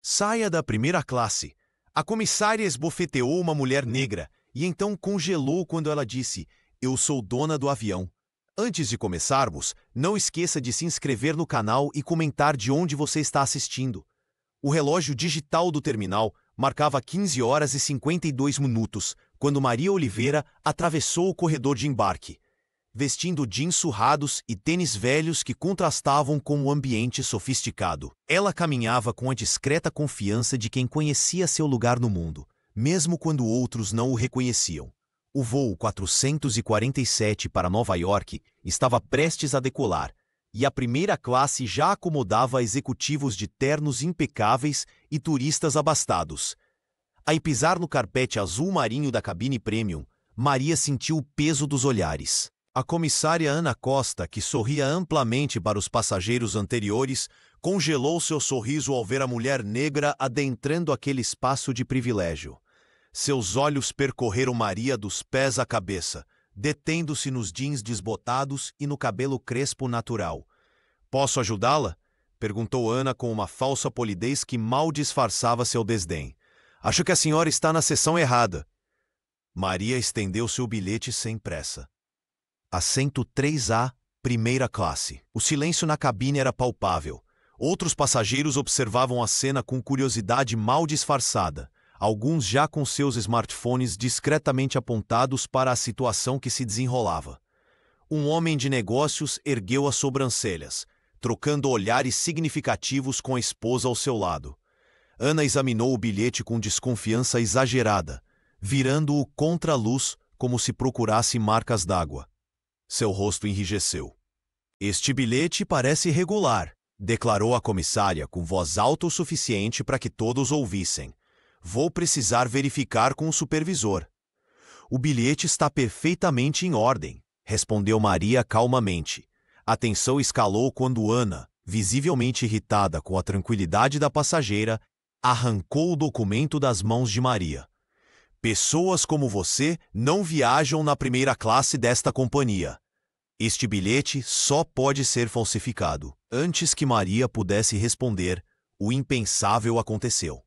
Saia da primeira classe. A comissária esbofeteou uma mulher negra e então congelou quando ela disse: "Eu sou dona do avião." Antes de começarmos, não esqueça de se inscrever no canal e comentar de onde você está assistindo. O relógio digital do terminal marcava 15 horas e 52 minutos quando Maria Oliveira atravessou o corredor de embarque, vestindo jeans surrados e tênis velhos que contrastavam com o ambiente sofisticado. Ela caminhava com a discreta confiança de quem conhecia seu lugar no mundo, mesmo quando outros não o reconheciam. O voo 447 para Nova York estava prestes a decolar, e a primeira classe já acomodava executivos de ternos impecáveis e turistas abastados. Ao pisar no carpete azul marinho da cabine premium, Maria sentiu o peso dos olhares. A comissária Ana Costa, que sorria amplamente para os passageiros anteriores, congelou seu sorriso ao ver a mulher negra adentrando aquele espaço de privilégio. Seus olhos percorreram Maria dos pés à cabeça, detendo-se nos jeans desbotados e no cabelo crespo natural. "Posso ajudá-la?" perguntou Ana com uma falsa polidez que mal disfarçava seu desdém. "Acho que a senhora está na seção errada." Maria estendeu seu bilhete sem pressa. Assento 3A, primeira classe. O silêncio na cabine era palpável. Outros passageiros observavam a cena com curiosidade mal disfarçada, alguns já com seus smartphones discretamente apontados para a situação que se desenrolava. Um homem de negócios ergueu as sobrancelhas, trocando olhares significativos com a esposa ao seu lado. Ana examinou o bilhete com desconfiança exagerada, virando-o contra a luz como se procurasse marcas d'água. Seu rosto enrijeceu. "Este bilhete parece irregular", declarou a comissária com voz alta o suficiente para que todos ouvissem. "Vou precisar verificar com o supervisor." "O bilhete está perfeitamente em ordem", respondeu Maria calmamente. A tensão escalou quando Ana, visivelmente irritada com a tranquilidade da passageira, arrancou o documento das mãos de Maria. "Pessoas como você não viajam na primeira classe desta companhia. Este bilhete só pode ser falsificado." Antes que Maria pudesse responder, o impensável aconteceu.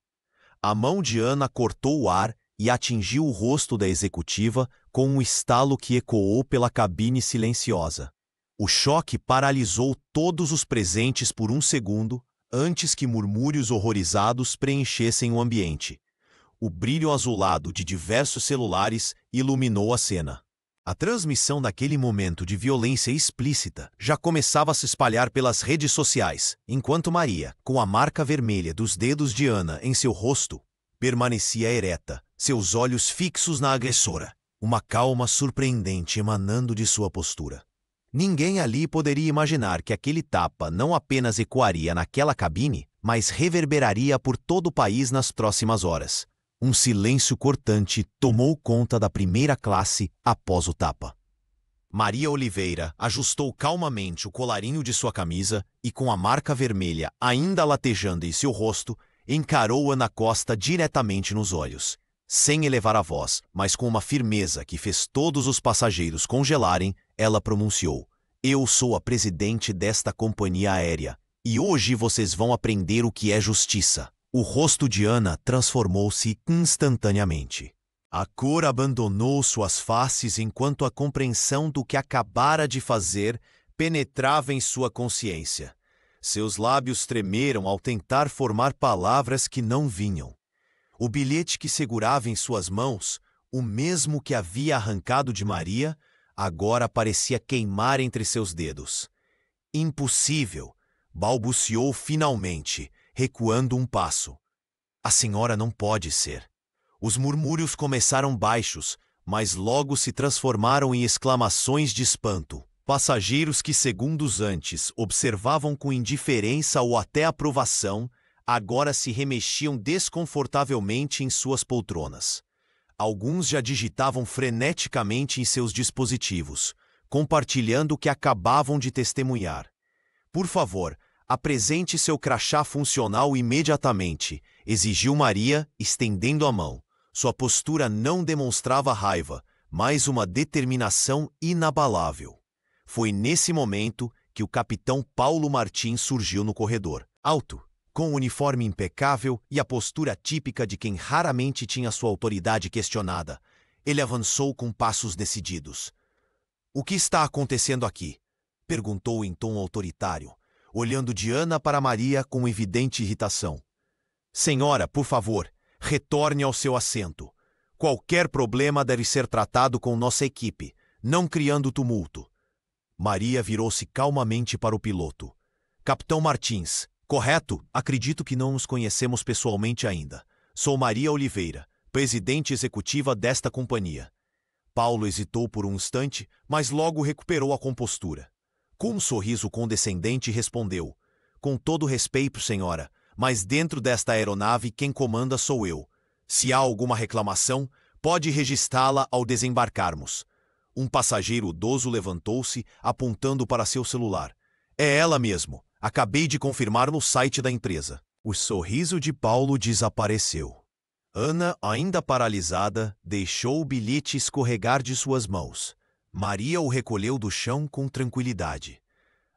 A mão de Ana cortou o ar e atingiu o rosto da executiva com um estalo que ecoou pela cabine silenciosa. O choque paralisou todos os presentes por um segundo, antes que murmúrios horrorizados preenchessem o ambiente. O brilho azulado de diversos celulares iluminou a cena. A transmissão daquele momento de violência explícita já começava a se espalhar pelas redes sociais, enquanto Maria, com a marca vermelha dos dedos de Ana em seu rosto, permanecia ereta, seus olhos fixos na agressora, uma calma surpreendente emanando de sua postura. Ninguém ali poderia imaginar que aquele tapa não apenas ecoaria naquela cabine, mas reverberaria por todo o país nas próximas horas. Um silêncio cortante tomou conta da primeira classe após o tapa. Maria Oliveira ajustou calmamente o colarinho de sua camisa e, com a marca vermelha ainda latejando em seu rosto, encarou Ana Costa diretamente nos olhos. Sem elevar a voz, mas com uma firmeza que fez todos os passageiros congelarem, ela pronunciou: "Eu sou a presidente desta companhia aérea, e hoje vocês vão aprender o que é justiça." O rosto de Ana transformou-se instantaneamente. A cor abandonou suas faces enquanto a compreensão do que acabara de fazer penetrava em sua consciência. Seus lábios tremeram ao tentar formar palavras que não vinham. O bilhete que segurava em suas mãos, o mesmo que havia arrancado de Maria, agora parecia queimar entre seus dedos. "Impossível!" balbuciou finalmente, recuando um passo. "A senhora não pode ser." Os murmúrios começaram baixos, mas logo se transformaram em exclamações de espanto. Passageiros que segundos antes observavam com indiferença ou até aprovação, agora se remexiam desconfortavelmente em suas poltronas. Alguns já digitavam freneticamente em seus dispositivos, compartilhando o que acabavam de testemunhar. "Por favor, apresente seu crachá funcional imediatamente", exigiu Maria, estendendo a mão. Sua postura não demonstrava raiva, mas uma determinação inabalável. Foi nesse momento que o capitão Paulo Martins surgiu no corredor. Alto, Com o uniforme impecável e a postura típica de quem raramente tinha sua autoridade questionada, ele avançou com passos decididos. "O que está acontecendo aqui?" perguntou em tom autoritário, olhando de Ana para Maria com evidente irritação. "Senhora, por favor, retorne ao seu assento. Qualquer problema deve ser tratado com nossa equipe, não criando tumulto." Maria virou-se calmamente para o piloto. "Capitão Martins, correto? Acredito que não nos conhecemos pessoalmente ainda. Sou Maria Oliveira, presidente executiva desta companhia." Paulo hesitou por um instante, mas logo recuperou a compostura. Com um sorriso condescendente respondeu: "Com todo respeito, senhora, mas dentro desta aeronave quem comanda sou eu. Se há alguma reclamação, pode registrá-la ao desembarcarmos." Um passageiro idoso levantou-se, apontando para seu celular. "É ela mesmo. Acabei de confirmar no site da empresa." O sorriso de Paulo desapareceu. Ana, ainda paralisada, deixou o bilhete escorregar de suas mãos. Maria o recolheu do chão com tranquilidade.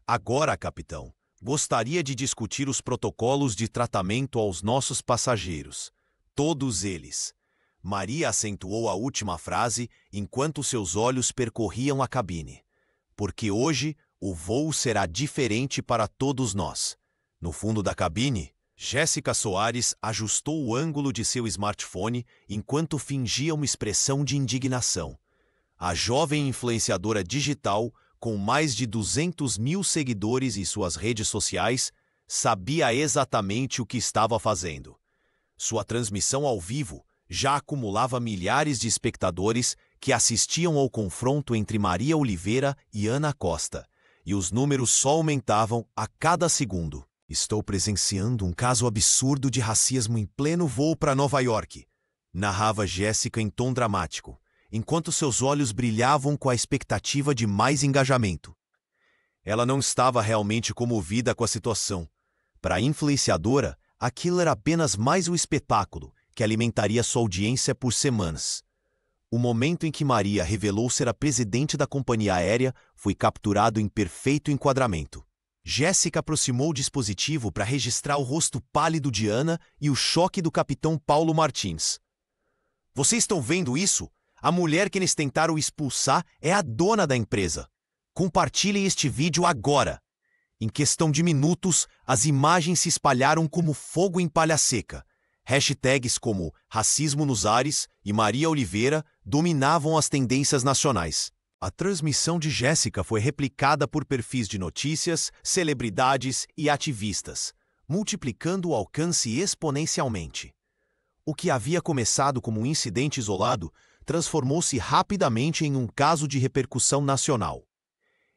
"Agora, capitão, gostaria de discutir os protocolos de tratamento aos nossos passageiros. Todos eles." Maria acentuou a última frase enquanto seus olhos percorriam a cabine. "Porque hoje o voo será diferente para todos nós." No fundo da cabine, Jéssica Soares ajustou o ângulo de seu smartphone enquanto fingia uma expressão de indignação. A jovem influenciadora digital, com mais de 200 mil seguidores em suas redes sociais, sabia exatamente o que estava fazendo. Sua transmissão ao vivo já acumulava milhares de espectadores que assistiam ao confronto entre Maria Oliveira e Ana Costa, e os números só aumentavam a cada segundo. "Estou presenciando um caso absurdo de racismo em pleno voo para Nova York", narrava Jéssica em tom dramático, enquanto seus olhos brilhavam com a expectativa de mais engajamento. Ela não estava realmente comovida com a situação. Para a influenciadora, aquilo era apenas mais um espetáculo que alimentaria sua audiência por semanas. O momento em que Maria revelou ser a presidente da companhia aérea foi capturado em perfeito enquadramento. Jéssica aproximou o dispositivo para registrar o rosto pálido de Ana e o choque do capitão Paulo Martins. "Vocês estão vendo isso? A mulher que eles tentaram expulsar é a dona da empresa. Compartilhem este vídeo agora." Em questão de minutos, as imagens se espalharam como fogo em palha seca. Hashtags como "racismo nos ares" e Maria Oliveira dominavam as tendências nacionais. A transmissão de Jéssica foi replicada por perfis de notícias, celebridades e ativistas, multiplicando o alcance exponencialmente. O que havia começado como um incidente isolado transformou-se rapidamente em um caso de repercussão nacional.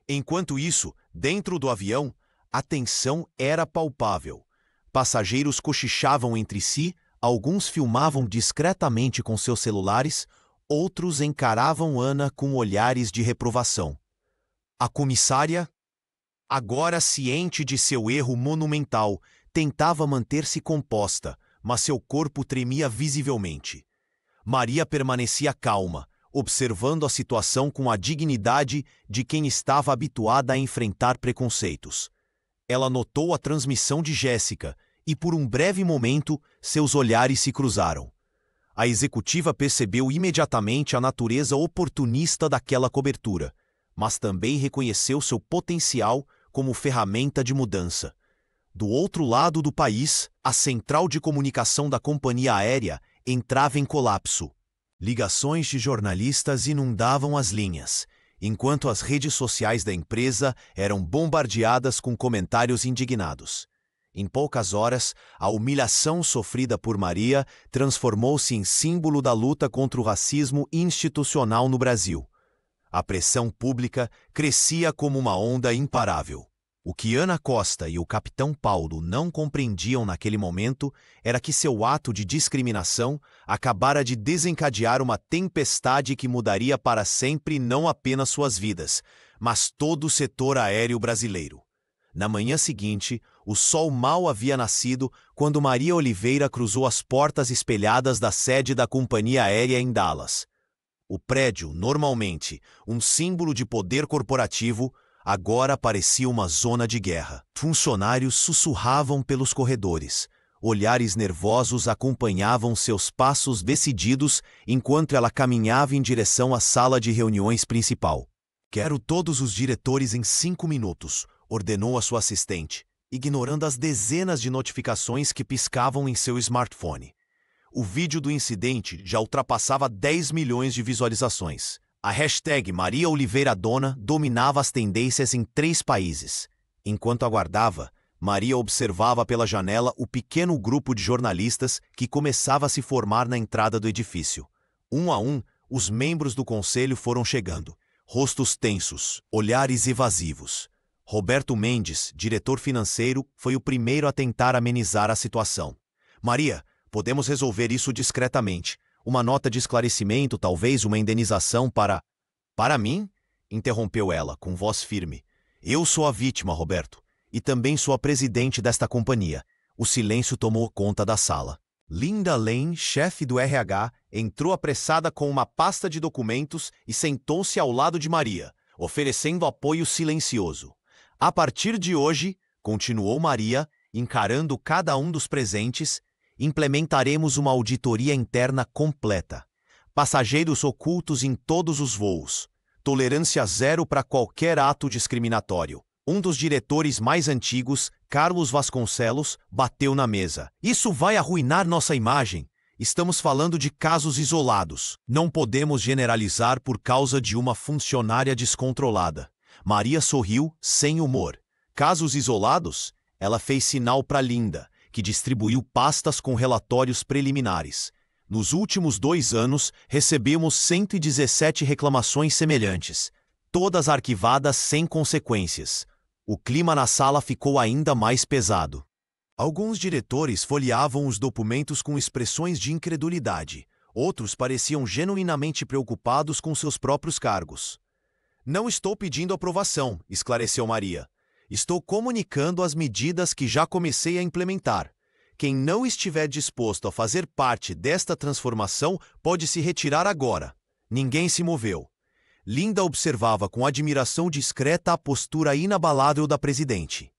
Enquanto isso, dentro do avião, a tensão era palpável. Passageiros cochichavam entre si, alguns filmavam discretamente com seus celulares, outros encaravam Ana com olhares de reprovação. A comissária, agora ciente de seu erro monumental, tentava manter-se composta, mas seu corpo tremia visivelmente. Maria permanecia calma, observando a situação com a dignidade de quem estava habituada a enfrentar preconceitos. Ela notou a transmissão de Jéssica e, por um breve momento, seus olhares se cruzaram. A executiva percebeu imediatamente a natureza oportunista daquela cobertura, mas também reconheceu seu potencial como ferramenta de mudança. Do outro lado do país, a central de comunicação da companhia aérea entrava em colapso. Ligações de jornalistas inundavam as linhas, enquanto as redes sociais da empresa eram bombardeadas com comentários indignados. Em poucas horas, a humilhação sofrida por Maria transformou-se em símbolo da luta contra o racismo institucional no Brasil. A pressão pública crescia como uma onda imparável. O que Ana Costa e o capitão Paulo não compreendiam naquele momento era que seu ato de discriminação acabara de desencadear uma tempestade que mudaria para sempre não apenas suas vidas, mas todo o setor aéreo brasileiro. Na manhã seguinte, o sol mal havia nascido quando Maria Oliveira cruzou as portas espelhadas da sede da companhia aérea em Dallas. O prédio, normalmente um símbolo de poder corporativo, agora parecia uma zona de guerra. Funcionários sussurravam pelos corredores. Olhares nervosos acompanhavam seus passos decididos enquanto ela caminhava em direção à sala de reuniões principal. "Quero todos os diretores em 5 minutos", ordenou a sua assistente, ignorando as dezenas de notificações que piscavam em seu smartphone. O vídeo do incidente já ultrapassava 10 milhões de visualizações. A hashtag Maria Oliveira Dona dominava as tendências em 3 países. Enquanto aguardava, Maria observava pela janela o pequeno grupo de jornalistas que começava a se formar na entrada do edifício. Um a um, os membros do conselho foram chegando. Rostos tensos, olhares evasivos. Roberto Mendes, diretor financeiro, foi o primeiro a tentar amenizar a situação. "Maria, podemos resolver isso discretamente. Uma nota de esclarecimento, talvez uma indenização para..." "Para mim?" interrompeu ela, com voz firme. "Eu sou a vítima, Roberto, e também sou a presidente desta companhia." O silêncio tomou conta da sala. Linda Lane, chefe do RH, entrou apressada com uma pasta de documentos e sentou-se ao lado de Maria, oferecendo apoio silencioso. "A partir de hoje", continuou Maria, encarando cada um dos presentes, "implementaremos uma auditoria interna completa. Passageiros ocultos em todos os voos. Tolerância zero para qualquer ato discriminatório." Um dos diretores mais antigos, Carlos Vasconcelos, bateu na mesa. "Isso vai arruinar nossa imagem. Estamos falando de casos isolados. Não podemos generalizar por causa de uma funcionária descontrolada." Maria sorriu, sem humor. "Casos isolados?" Ela fez sinal para Linda, que distribuiu pastas com relatórios preliminares. "Nos últimos 2 anos, recebemos 117 reclamações semelhantes, todas arquivadas sem consequências." O clima na sala ficou ainda mais pesado. Alguns diretores folheavam os documentos com expressões de incredulidade. Outros pareciam genuinamente preocupados com seus próprios cargos. "Não estou pedindo aprovação", esclareceu Maria. "Estou comunicando as medidas que já comecei a implementar. Quem não estiver disposto a fazer parte desta transformação pode se retirar agora." Ninguém se moveu. Linda observava com admiração discreta a postura inabalável da presidente.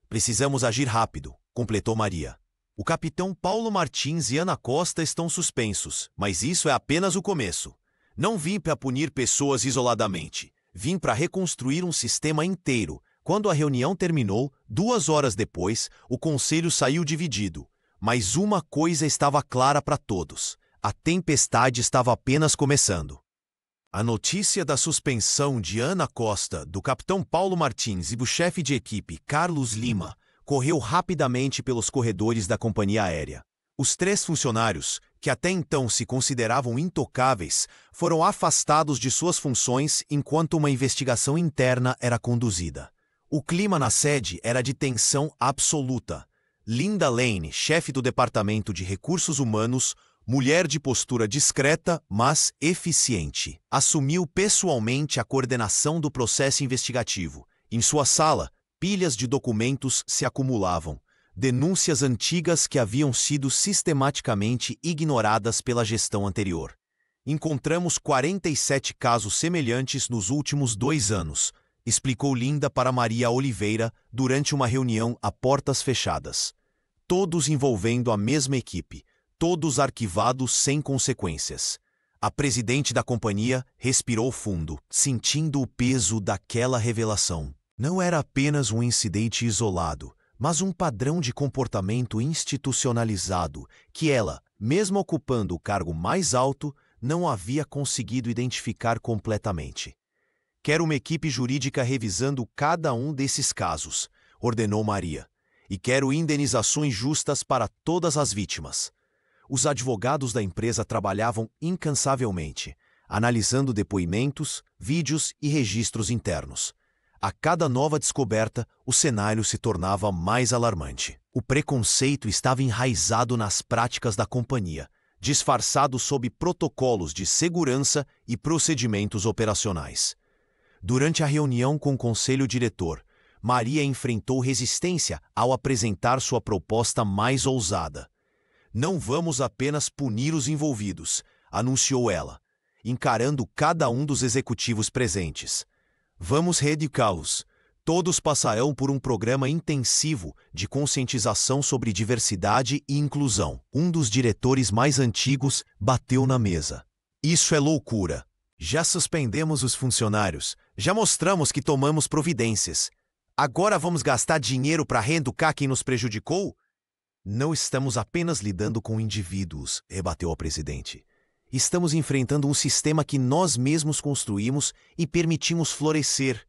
"Precisamos agir rápido", completou Maria. "O capitão Paulo Martins e Ana Costa estão suspensos, mas isso é apenas o começo. Não vim para punir pessoas isoladamente. Vim para reconstruir um sistema inteiro." Quando a reunião terminou, 2 horas depois, o conselho saiu dividido. Mas uma coisa estava clara para todos: a tempestade estava apenas começando. A notícia da suspensão de Ana Costa, do capitão Paulo Martins e do chefe de equipe, Carlos Lima, correu rapidamente pelos corredores da companhia aérea. Os 3 funcionários, que até então se consideravam intocáveis, foram afastados de suas funções enquanto uma investigação interna era conduzida. O clima na sede era de tensão absoluta. Linda Lane, chefe do Departamento de Recursos Humanos, mulher de postura discreta, mas eficiente, assumiu pessoalmente a coordenação do processo investigativo. Em sua sala, pilhas de documentos se acumulavam, denúncias antigas que haviam sido sistematicamente ignoradas pela gestão anterior. "Encontramos 47 casos semelhantes nos últimos 2 anos", explicou Linda para Maria Oliveira durante uma reunião a portas fechadas. "Todos envolvendo a mesma equipe. Todos arquivados sem consequências." A presidente da companhia respirou fundo, sentindo o peso daquela revelação. Não era apenas um incidente isolado, mas um padrão de comportamento institucionalizado que ela, mesmo ocupando o cargo mais alto, não havia conseguido identificar completamente. "Quero uma equipe jurídica revisando cada um desses casos", ordenou Maria. "E quero indenizações justas para todas as vítimas." Os advogados da empresa trabalhavam incansavelmente, analisando depoimentos, vídeos e registros internos. A cada nova descoberta, o cenário se tornava mais alarmante. O preconceito estava enraizado nas práticas da companhia, disfarçado sob protocolos de segurança e procedimentos operacionais. Durante a reunião com o conselho diretor, Maria enfrentou resistência ao apresentar sua proposta mais ousada. "Não vamos apenas punir os envolvidos", anunciou ela, encarando cada um dos executivos presentes. Vamos reeducá-los. Todos passarão por um programa intensivo de conscientização sobre diversidade e inclusão. Um dos diretores mais antigos bateu na mesa. Isso é loucura. Já suspendemos os funcionários. Já mostramos que tomamos providências. Agora vamos gastar dinheiro para reeducar quem nos prejudicou? Não estamos apenas lidando com indivíduos, rebateu a presidente. Estamos enfrentando um sistema que nós mesmos construímos e permitimos florescer.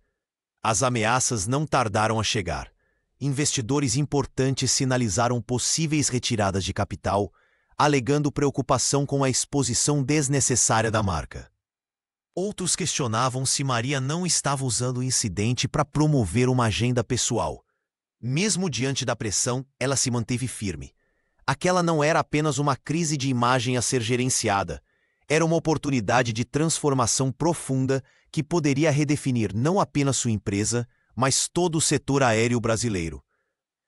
As ameaças não tardaram a chegar. Investidores importantes sinalizaram possíveis retiradas de capital, alegando preocupação com a exposição desnecessária da marca. Outros questionavam se Maria não estava usando o incidente para promover uma agenda pessoal. Mesmo diante da pressão, ela se manteve firme. Aquela não era apenas uma crise de imagem a ser gerenciada. Era uma oportunidade de transformação profunda que poderia redefinir não apenas sua empresa, mas todo o setor aéreo brasileiro.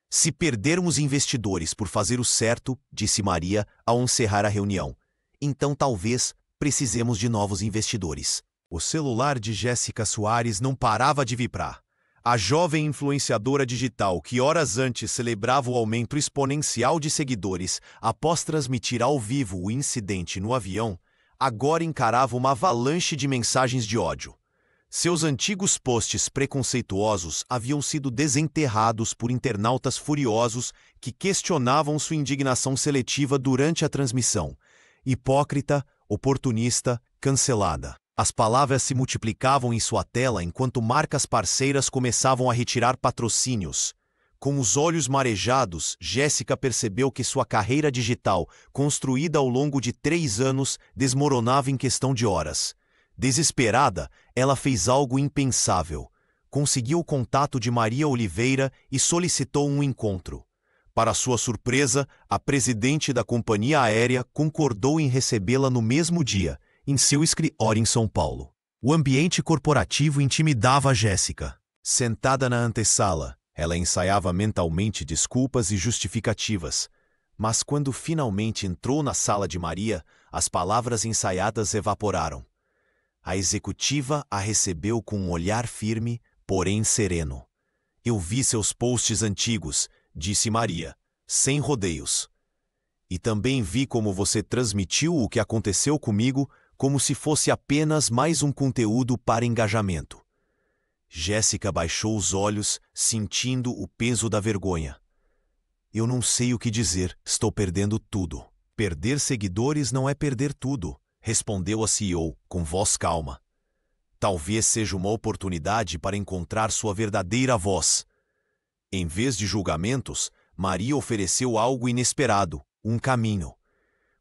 Se perdermos investidores por fazer o certo, disse Maria ao encerrar a reunião, então talvez precisemos de novos investidores. O celular de Jéssica Soares não parava de vibrar. A jovem influenciadora digital que horas antes celebrava o aumento exponencial de seguidores após transmitir ao vivo o incidente no avião, agora encarava uma avalanche de mensagens de ódio. Seus antigos posts preconceituosos haviam sido desenterrados por internautas furiosos que questionavam sua indignação seletiva durante a transmissão. Hipócrita, oportunista, cancelada. As palavras se multiplicavam em sua tela enquanto marcas parceiras começavam a retirar patrocínios. Com os olhos marejados, Jéssica percebeu que sua carreira digital, construída ao longo de 3 anos, desmoronava em questão de horas. Desesperada, ela fez algo impensável. Conseguiu o contato de Maria Oliveira e solicitou um encontro. Para sua surpresa, a presidente da companhia aérea concordou em recebê-la no mesmo dia, em seu escritório em São Paulo. O ambiente corporativo intimidava Jéssica. Sentada na antessala, ela ensaiava mentalmente desculpas e justificativas. Mas quando finalmente entrou na sala de Maria, as palavras ensaiadas evaporaram. A executiva a recebeu com um olhar firme, porém sereno. Eu vi seus posts antigos, disse Maria, sem rodeios. E também vi como você transmitiu o que aconteceu comigo como se fosse apenas mais um conteúdo para engajamento. Jéssica baixou os olhos, sentindo o peso da vergonha. Eu não sei o que dizer, estou perdendo tudo. Perder seguidores não é perder tudo, respondeu a CEO, com voz calma. Talvez seja uma oportunidade para encontrar sua verdadeira voz. Em vez de julgamentos, Maria ofereceu algo inesperado, um caminho.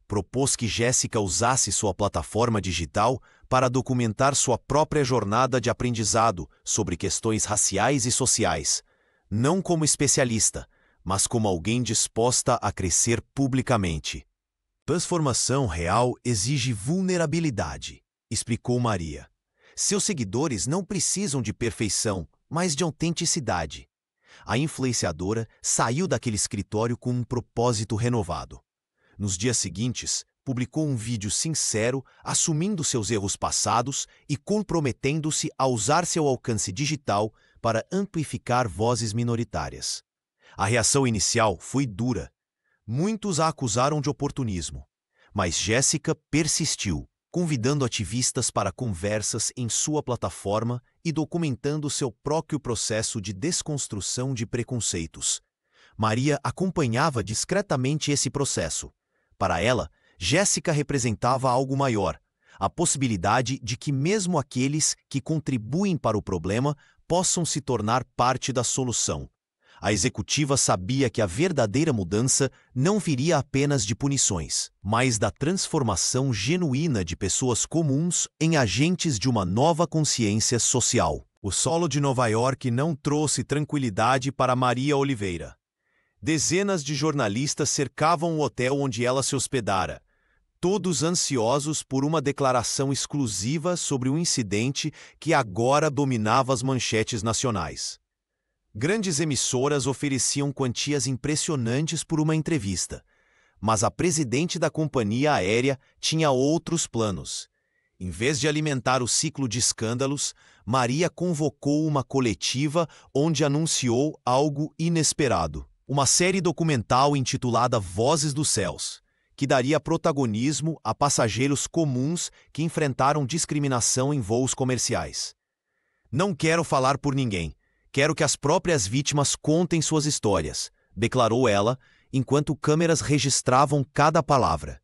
Propôs que Jéssica usasse sua plataforma digital para documentar sua própria jornada de aprendizado sobre questões raciais e sociais, não como especialista, mas como alguém disposta a crescer publicamente. Transformação real exige vulnerabilidade, explicou Maria. Seus seguidores não precisam de perfeição, mas de autenticidade. A influenciadora saiu daquele escritório com um propósito renovado. Nos dias seguintes, publicou um vídeo sincero, assumindo seus erros passados e comprometendo-se a usar seu alcance digital para amplificar vozes minoritárias. A reação inicial foi dura. Muitos a acusaram de oportunismo. Mas Jéssica persistiu, convidando ativistas para conversas em sua plataforma e documentando seu próprio processo de desconstrução de preconceitos. Maria acompanhava discretamente esse processo. Para ela, Jéssica representava algo maior, a possibilidade de que mesmo aqueles que contribuem para o problema possam se tornar parte da solução. A executiva sabia que a verdadeira mudança não viria apenas de punições, mas da transformação genuína de pessoas comuns em agentes de uma nova consciência social. O solo de Nova York não trouxe tranquilidade para Maria Oliveira. Dezenas de jornalistas cercavam o hotel onde ela se hospedara, todos ansiosos por uma declaração exclusiva sobre o incidente que agora dominava as manchetes nacionais. Grandes emissoras ofereciam quantias impressionantes por uma entrevista, mas a presidente da companhia aérea tinha outros planos. Em vez de alimentar o ciclo de escândalos, Maria convocou uma coletiva onde anunciou algo inesperado. Uma série documental intitulada Vozes dos Céus, que daria protagonismo a passageiros comuns que enfrentaram discriminação em voos comerciais. Não quero falar por ninguém. Quero que as próprias vítimas contem suas histórias, declarou ela, enquanto câmeras registravam cada palavra.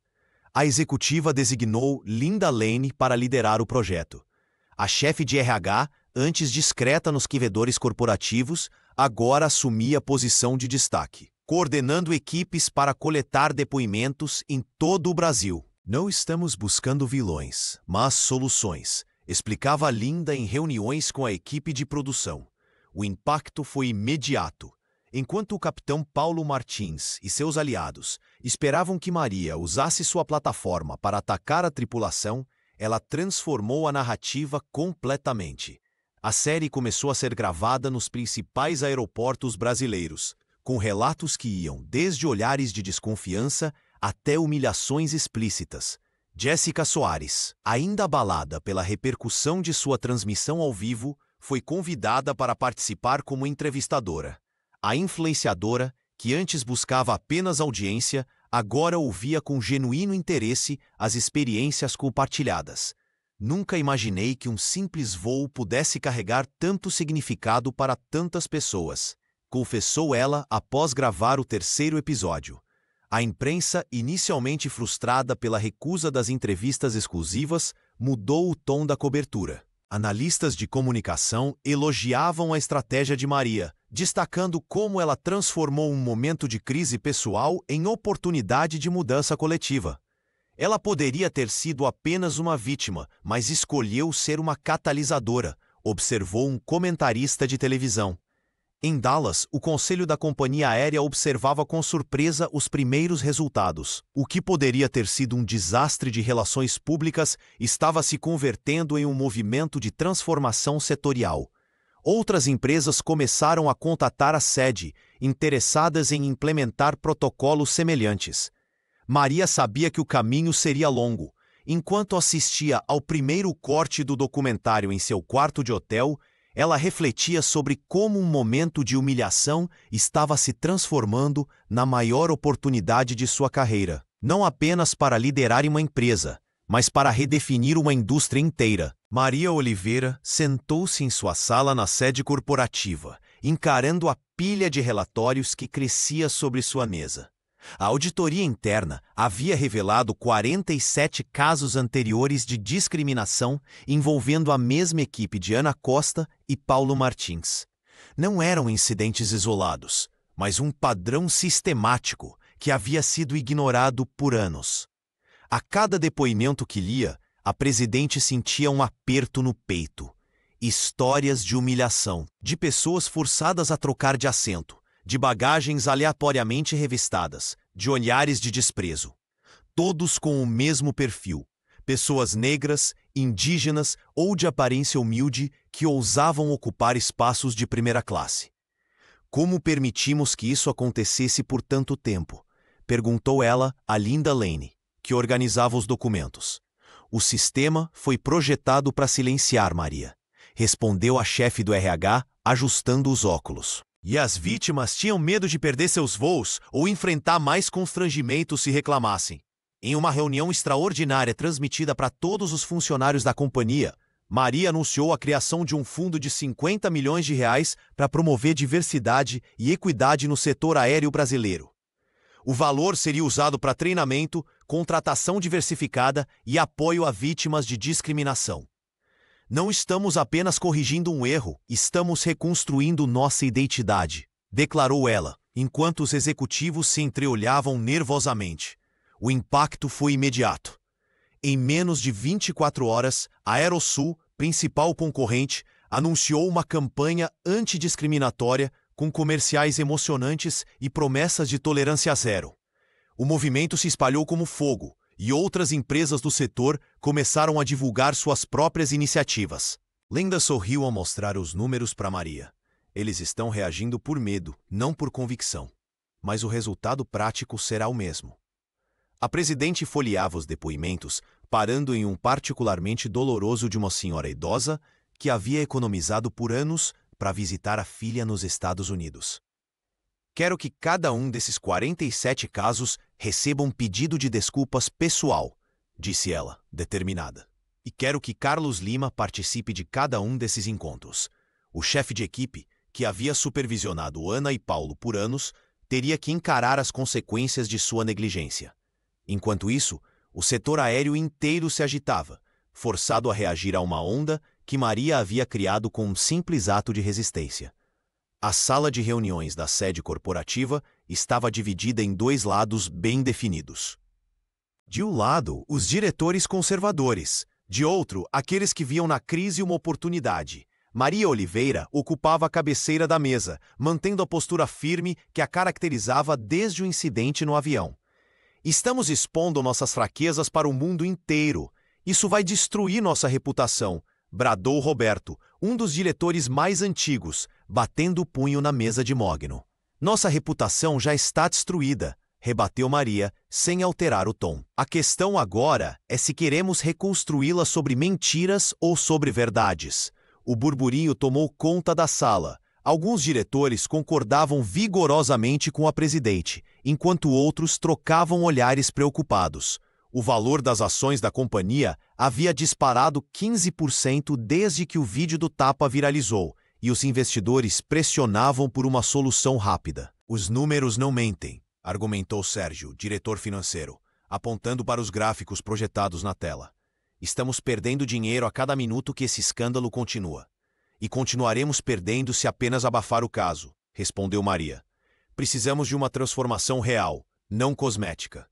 A executiva designou Linda Lane para liderar o projeto. A chefe de RH, antes discreta nos corredores corporativos, agora assumia a posição de destaque, coordenando equipes para coletar depoimentos em todo o Brasil. Não estamos buscando vilões, mas soluções, explicava Linda em reuniões com a equipe de produção. O impacto foi imediato. Enquanto o capitão Paulo Martins e seus aliados esperavam que Maria usasse sua plataforma para atacar a tripulação, ela transformou a narrativa completamente. A série começou a ser gravada nos principais aeroportos brasileiros, com relatos que iam desde olhares de desconfiança até humilhações explícitas. Jéssica Soares, ainda abalada pela repercussão de sua transmissão ao vivo, foi convidada para participar como entrevistadora. A influenciadora, que antes buscava apenas audiência, agora ouvia com genuíno interesse as experiências compartilhadas. Nunca imaginei que um simples voo pudesse carregar tanto significado para tantas pessoas, confessou ela após gravar o terceiro episódio. A imprensa, inicialmente frustrada pela recusa das entrevistas exclusivas, mudou o tom da cobertura. Analistas de comunicação elogiavam a estratégia de Maria, destacando como ela transformou um momento de crise pessoal em oportunidade de mudança coletiva. Ela poderia ter sido apenas uma vítima, mas escolheu ser uma catalisadora, observou um comentarista de televisão. Em Dallas, o conselho da companhia aérea observava com surpresa os primeiros resultados. O que poderia ter sido um desastre de relações públicas estava se convertendo em um movimento de transformação setorial. Outras empresas começaram a contatar a sede, interessadas em implementar protocolos semelhantes. Maria sabia que o caminho seria longo. Enquanto assistia ao primeiro corte do documentário em seu quarto de hotel, ela refletia sobre como um momento de humilhação estava se transformando na maior oportunidade de sua carreira, não apenas para liderar uma empresa, mas para redefinir uma indústria inteira. Maria Oliveira sentou-se em sua sala na sede corporativa, encarando a pilha de relatórios que crescia sobre sua mesa. A auditoria interna havia revelado 47 casos anteriores de discriminação envolvendo a mesma equipe de Ana Costa e Paulo Martins. Não eram incidentes isolados, mas um padrão sistemático que havia sido ignorado por anos. A cada depoimento que lia, a presidente sentia um aperto no peito. Histórias de humilhação, de pessoas forçadas a trocar de assento, de bagagens aleatoriamente revistadas, de olhares de desprezo. Todos com o mesmo perfil. Pessoas negras, indígenas ou de aparência humilde que ousavam ocupar espaços de primeira classe. Como permitimos que isso acontecesse por tanto tempo? Perguntou ela a Linda Lane, que organizava os documentos. O sistema foi projetado para silenciar Maria, respondeu a chefe do RH, ajustando os óculos. E as vítimas tinham medo de perder seus voos ou enfrentar mais constrangimentos se reclamassem. Em uma reunião extraordinária transmitida para todos os funcionários da companhia, Maria anunciou a criação de um fundo de 50 milhões de reais para promover diversidade e equidade no setor aéreo brasileiro. O valor seria usado para treinamento, contratação diversificada e apoio a vítimas de discriminação. Não estamos apenas corrigindo um erro, estamos reconstruindo nossa identidade, declarou ela, enquanto os executivos se entreolhavam nervosamente. O impacto foi imediato. Em menos de 24 horas, a Aerosul, principal concorrente, anunciou uma campanha antidiscriminatória com comerciais emocionantes e promessas de tolerância zero. O movimento se espalhou como fogo, e outras empresas do setor começaram a divulgar suas próprias iniciativas. Linda sorriu ao mostrar os números para Maria. Eles estão reagindo por medo, não por convicção. Mas o resultado prático será o mesmo. A presidente folheava os depoimentos, parando em um particularmente doloroso de uma senhora idosa que havia economizado por anos para visitar a filha nos Estados Unidos. Quero que cada um desses 47 casos receba um pedido de desculpas pessoal, disse ela, determinada. E quero que Carlos Lima participe de cada um desses encontros. O chefe de equipe, que havia supervisionado Ana e Paulo por anos, teria que encarar as consequências de sua negligência. Enquanto isso, o setor aéreo inteiro se agitava, forçado a reagir a uma onda que Maria havia criado com um simples ato de resistência. A sala de reuniões da sede corporativa estava dividida em dois lados bem definidos. De um lado, os diretores conservadores, de outro, aqueles que viam na crise uma oportunidade. Maria Oliveira ocupava a cabeceira da mesa, mantendo a postura firme que a caracterizava desde o incidente no avião. Estamos expondo nossas fraquezas para o mundo inteiro. Isso vai destruir nossa reputação, bradou Roberto, um dos diretores mais antigos, batendo o punho na mesa de mogno. Nossa reputação já está destruída, rebateu Maria, sem alterar o tom. A questão agora é se queremos reconstruí-la sobre mentiras ou sobre verdades. O burburinho tomou conta da sala. Alguns diretores concordavam vigorosamente com a presidente, enquanto outros trocavam olhares preocupados. O valor das ações da companhia havia disparado 15% desde que o vídeo do tapa viralizou, e os investidores pressionavam por uma solução rápida. Os números não mentem, argumentou Sérgio, diretor financeiro, apontando para os gráficos projetados na tela. Estamos perdendo dinheiro a cada minuto que esse escândalo continua. E continuaremos perdendo se apenas abafar o caso, respondeu Maria. Precisamos de uma transformação real, não cosmética.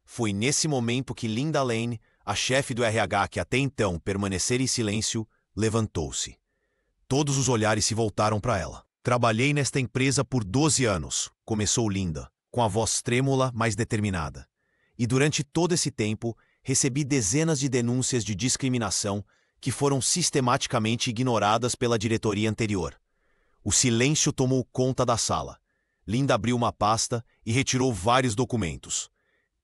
Foi nesse momento que Linda Lane, a chefe do RH que até então permanecera em silêncio, levantou-se. Todos os olhares se voltaram para ela. Trabalhei nesta empresa por 12 anos, começou Linda, com a voz trêmula, mas determinada. E durante todo esse tempo, recebi dezenas de denúncias de discriminação que foram sistematicamente ignoradas pela diretoria anterior. O silêncio tomou conta da sala. Linda abriu uma pasta e retirou vários documentos.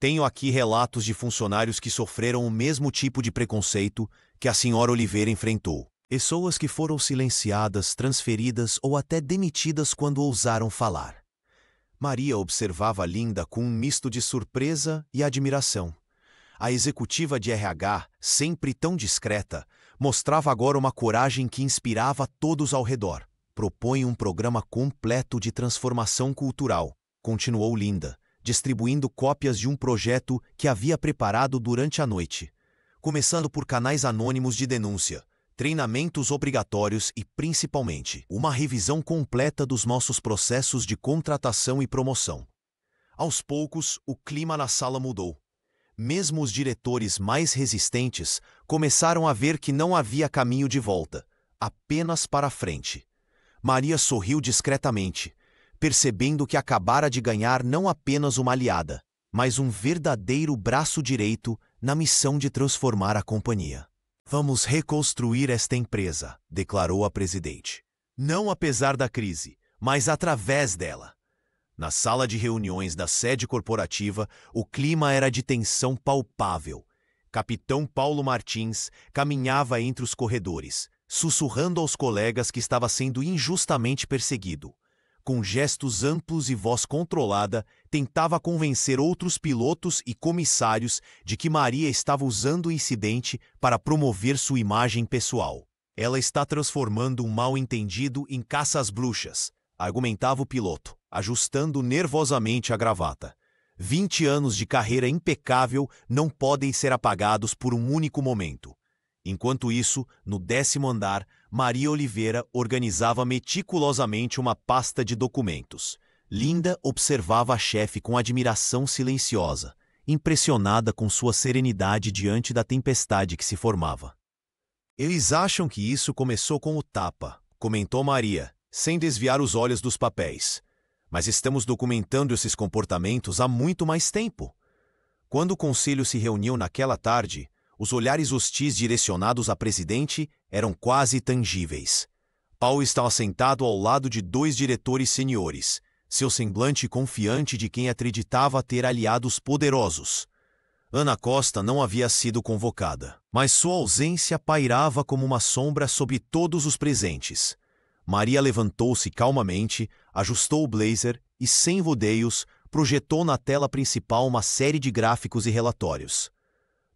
Tenho aqui relatos de funcionários que sofreram o mesmo tipo de preconceito que a senhora Oliveira enfrentou. Pessoas que foram silenciadas, transferidas ou até demitidas quando ousaram falar. Maria observava Linda com um misto de surpresa e admiração. A executiva de RH, sempre tão discreta, mostrava agora uma coragem que inspirava todos ao redor. Propõe um programa completo de transformação cultural, continuou Linda, distribuindo cópias de um projeto que havia preparado durante a noite, começando por canais anônimos de denúncia, treinamentos obrigatórios e, principalmente, uma revisão completa dos nossos processos de contratação e promoção. Aos poucos, o clima na sala mudou. Mesmo os diretores mais resistentes começaram a ver que não havia caminho de volta, apenas para a frente. Maria sorriu discretamente, percebendo que acabara de ganhar não apenas uma aliada, mas um verdadeiro braço direito na missão de transformar a companhia. Vamos reconstruir esta empresa, declarou a presidente. Não apesar da crise, mas através dela. Na sala de reuniões da sede corporativa, o clima era de tensão palpável. Capitão Paulo Martins caminhava entre os corredores, sussurrando aos colegas que estava sendo injustamente perseguido. Com gestos amplos e voz controlada, tentava convencer outros pilotos e comissários de que Maria estava usando o incidente para promover sua imagem pessoal. Ela está transformando um mal-entendido em caça às bruxas, argumentava o piloto, ajustando nervosamente a gravata. 20 anos de carreira impecável não podem ser apagados por um único momento. Enquanto isso, no 10º andar, Maria Oliveira organizava meticulosamente uma pasta de documentos. Linda observava a chefe com admiração silenciosa, impressionada com sua serenidade diante da tempestade que se formava. Eles acham que isso começou com o tapa, comentou Maria, sem desviar os olhos dos papéis. Mas estamos documentando esses comportamentos há muito mais tempo. Quando o conselho se reuniu naquela tarde, os olhares hostis direcionados à presidente eram quase tangíveis. Paulo estava sentado ao lado de 2 diretores seniores, seu semblante confiante de quem acreditava ter aliados poderosos. Ana Costa não havia sido convocada, mas sua ausência pairava como uma sombra sobre todos os presentes. Maria levantou-se calmamente, ajustou o blazer e, sem rodeios, projetou na tela principal uma série de gráficos e relatórios.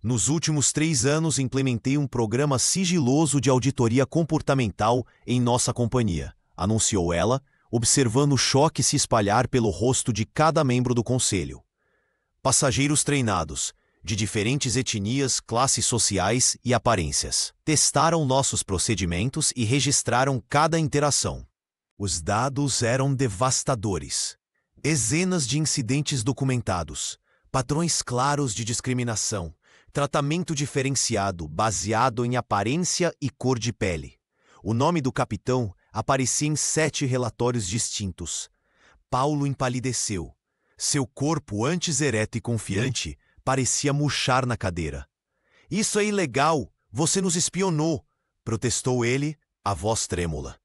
Nos últimos 3 anos implementei um programa sigiloso de auditoria comportamental em nossa companhia, anunciou ela, observando o choque se espalhar pelo rosto de cada membro do conselho. Passageiros treinados, de diferentes etnias, classes sociais e aparências, testaram nossos procedimentos e registraram cada interação. Os dados eram devastadores. Dezenas de incidentes documentados, padrões claros de discriminação, tratamento diferenciado baseado em aparência e cor de pele. O nome do capitão aparecia em 7 relatórios distintos. Paulo empalideceu. Seu corpo, antes ereto e confiante, parecia murchar na cadeira. "Isso é ilegal! Você nos espionou!" protestou ele, a voz trêmula.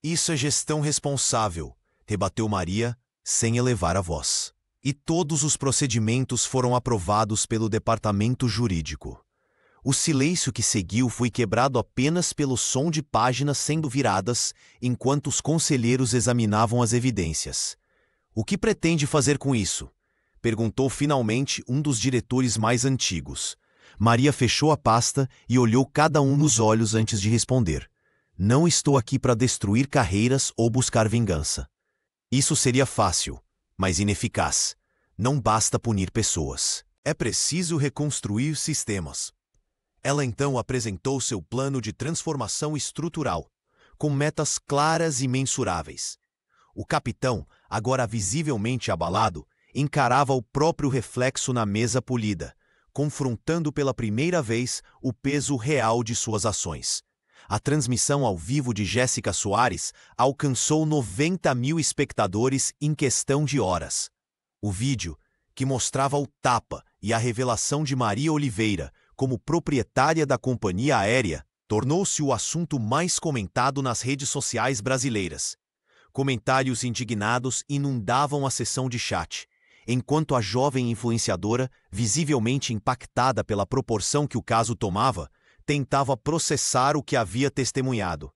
"Isso é gestão responsável", rebateu Maria, sem elevar a voz. E todos os procedimentos foram aprovados pelo departamento jurídico. O silêncio que seguiu foi quebrado apenas pelo som de páginas sendo viradas enquanto os conselheiros examinavam as evidências. "O que pretende fazer com isso?" perguntou finalmente um dos diretores mais antigos. Maria fechou a pasta e olhou cada um nos olhos antes de responder. "Não estou aqui para destruir carreiras ou buscar vingança. Isso seria fácil, mas ineficaz. Não basta punir pessoas. É preciso reconstruir sistemas." Ela então apresentou seu plano de transformação estrutural, com metas claras e mensuráveis. O capitão, agora visivelmente abalado, encarava o próprio reflexo na mesa polida, confrontando pela primeira vez o peso real de suas ações. A transmissão ao vivo de Jéssica Soares alcançou 90.000 espectadores em questão de horas. O vídeo, que mostrava o tapa e a revelação de Maria Oliveira como proprietária da companhia aérea, tornou-se o assunto mais comentado nas redes sociais brasileiras. Comentários indignados inundavam a sessão de chat, enquanto a jovem influenciadora, visivelmente impactada pela proporção que o caso tomava, tentava processar o que havia testemunhado.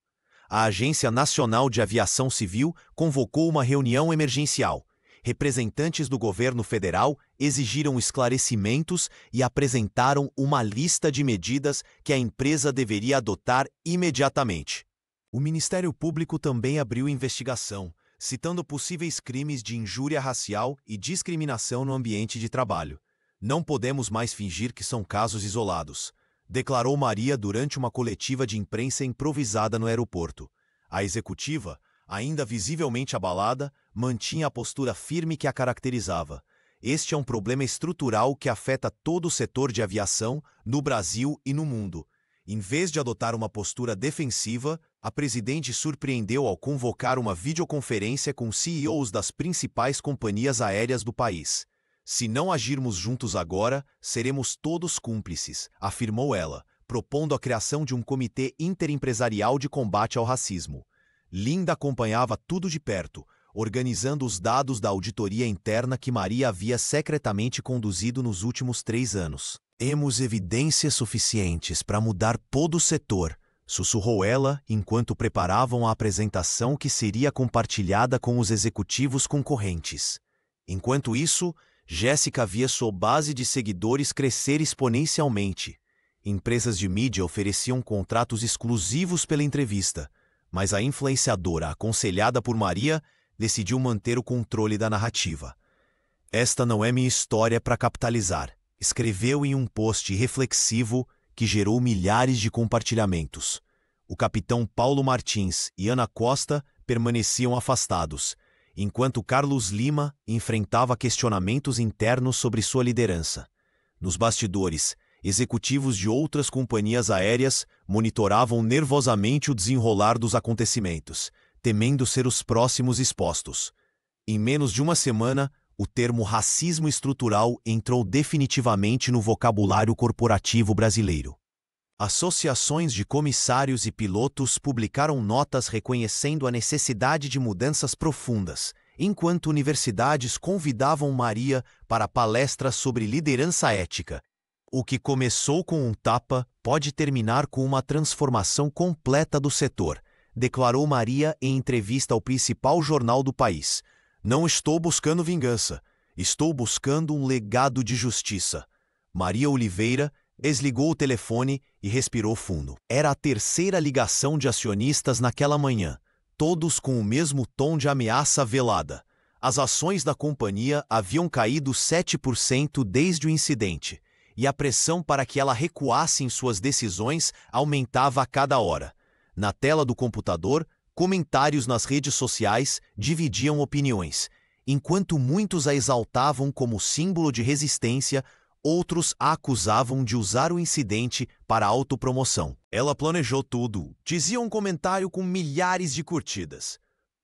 A Agência Nacional de Aviação Civil convocou uma reunião emergencial. Representantes do governo federal exigiram esclarecimentos e apresentaram uma lista de medidas que a empresa deveria adotar imediatamente. O Ministério Público também abriu investigação, citando possíveis crimes de injúria racial e discriminação no ambiente de trabalho. "Não podemos mais fingir que são casos isolados", declarou Maria durante uma coletiva de imprensa improvisada no aeroporto. A executiva, ainda visivelmente abalada, mantinha a postura firme que a caracterizava. "Este é um problema estrutural que afeta todo o setor de aviação, no Brasil e no mundo." Em vez de adotar uma postura defensiva, a presidente surpreendeu ao convocar uma videoconferência com CEOs das principais companhias aéreas do país. "Se não agirmos juntos agora, seremos todos cúmplices", afirmou ela, propondo a criação de um comitê interempresarial de combate ao racismo. Linda acompanhava tudo de perto, organizando os dados da auditoria interna que Maria havia secretamente conduzido nos últimos 3 anos. "Temos evidências suficientes para mudar todo o setor", sussurrou ela enquanto preparavam a apresentação que seria compartilhada com os executivos concorrentes. Enquanto isso, Jéssica via sua base de seguidores crescer exponencialmente. Empresas de mídia ofereciam contratos exclusivos pela entrevista, mas a influenciadora, aconselhada por Maria, decidiu manter o controle da narrativa. "Esta não é minha história para capitalizar", escreveu em um post reflexivo que gerou milhares de compartilhamentos. O capitão Paulo Martins e Ana Costa permaneciam afastados, enquanto Carlos Lima enfrentava questionamentos internos sobre sua liderança. Nos bastidores, executivos de outras companhias aéreas monitoravam nervosamente o desenrolar dos acontecimentos, temendo ser os próximos expostos. Em menos de uma semana, o termo racismo estrutural entrou definitivamente no vocabulário corporativo brasileiro. Associações de comissários e pilotos publicaram notas reconhecendo a necessidade de mudanças profundas, enquanto universidades convidavam Maria para palestras sobre liderança ética. O que começou com um tapa pode terminar com uma transformação completa do setor, declarou Maria em entrevista ao principal jornal do país. Não estou buscando vingança, estou buscando um legado de justiça. Maria Oliveira desligou o telefone e respirou fundo. Era a terceira ligação de acionistas naquela manhã, todos com o mesmo tom de ameaça velada. As ações da companhia haviam caído 7% desde o incidente, e a pressão para que ela recuasse em suas decisões aumentava a cada hora. Na tela do computador, comentários nas redes sociais dividiam opiniões. Enquanto muitos a exaltavam como símbolo de resistência, outros a acusavam de usar o incidente para autopromoção. Ela planejou tudo, dizia um comentário com milhares de curtidas.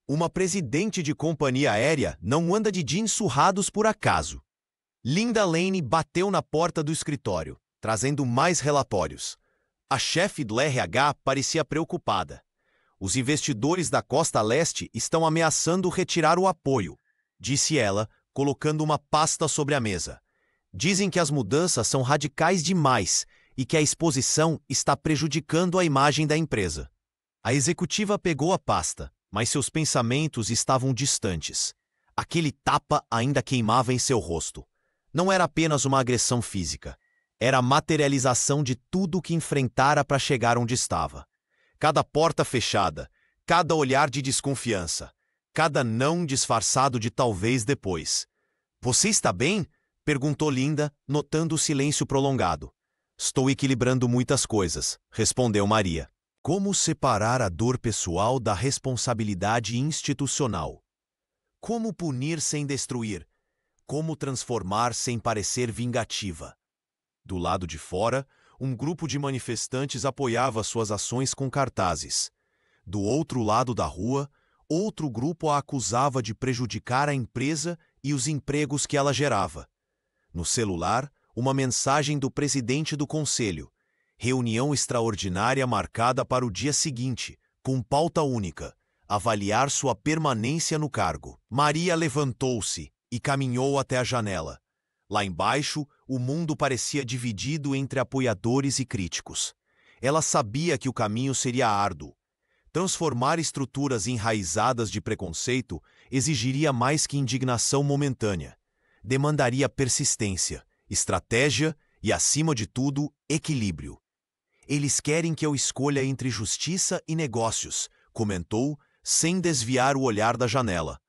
Uma presidente de companhia aérea não anda de jeans surrados por acaso. Linda Lane bateu na porta do escritório, trazendo mais relatórios. A chefe do RH parecia preocupada. Os investidores da Costa Leste estão ameaçando retirar o apoio, disse ela, colocando uma pasta sobre a mesa. Dizem que as mudanças são radicais demais e que a exposição está prejudicando a imagem da empresa. A executiva pegou a pasta, mas seus pensamentos estavam distantes. Aquele tapa ainda queimava em seu rosto. Não era apenas uma agressão física. Era a materialização de tudo o que enfrentara para chegar onde estava. Cada porta fechada, cada olhar de desconfiança, cada não disfarçado de talvez depois. Você está bem? Perguntou Linda, notando o silêncio prolongado. Estou equilibrando muitas coisas, respondeu Maria. Como separar a dor pessoal da responsabilidade institucional? Como punir sem destruir? Como transformar sem parecer vingativa? Do lado de fora, um grupo de manifestantes apoiava suas ações com cartazes. Do outro lado da rua, outro grupo a acusava de prejudicar a empresa e os empregos que ela gerava. No celular, uma mensagem do presidente do conselho. Reunião extraordinária marcada para o dia seguinte, com pauta única: avaliar sua permanência no cargo. Maria levantou-se e caminhou até a janela. Lá embaixo, o mundo parecia dividido entre apoiadores e críticos. Ela sabia que o caminho seria árduo. Transformar estruturas enraizadas de preconceito exigiria mais que indignação momentânea. Demandaria persistência, estratégia e, acima de tudo, equilíbrio. Eles querem que eu escolha entre justiça e negócios, comentou, sem desviar o olhar da janela.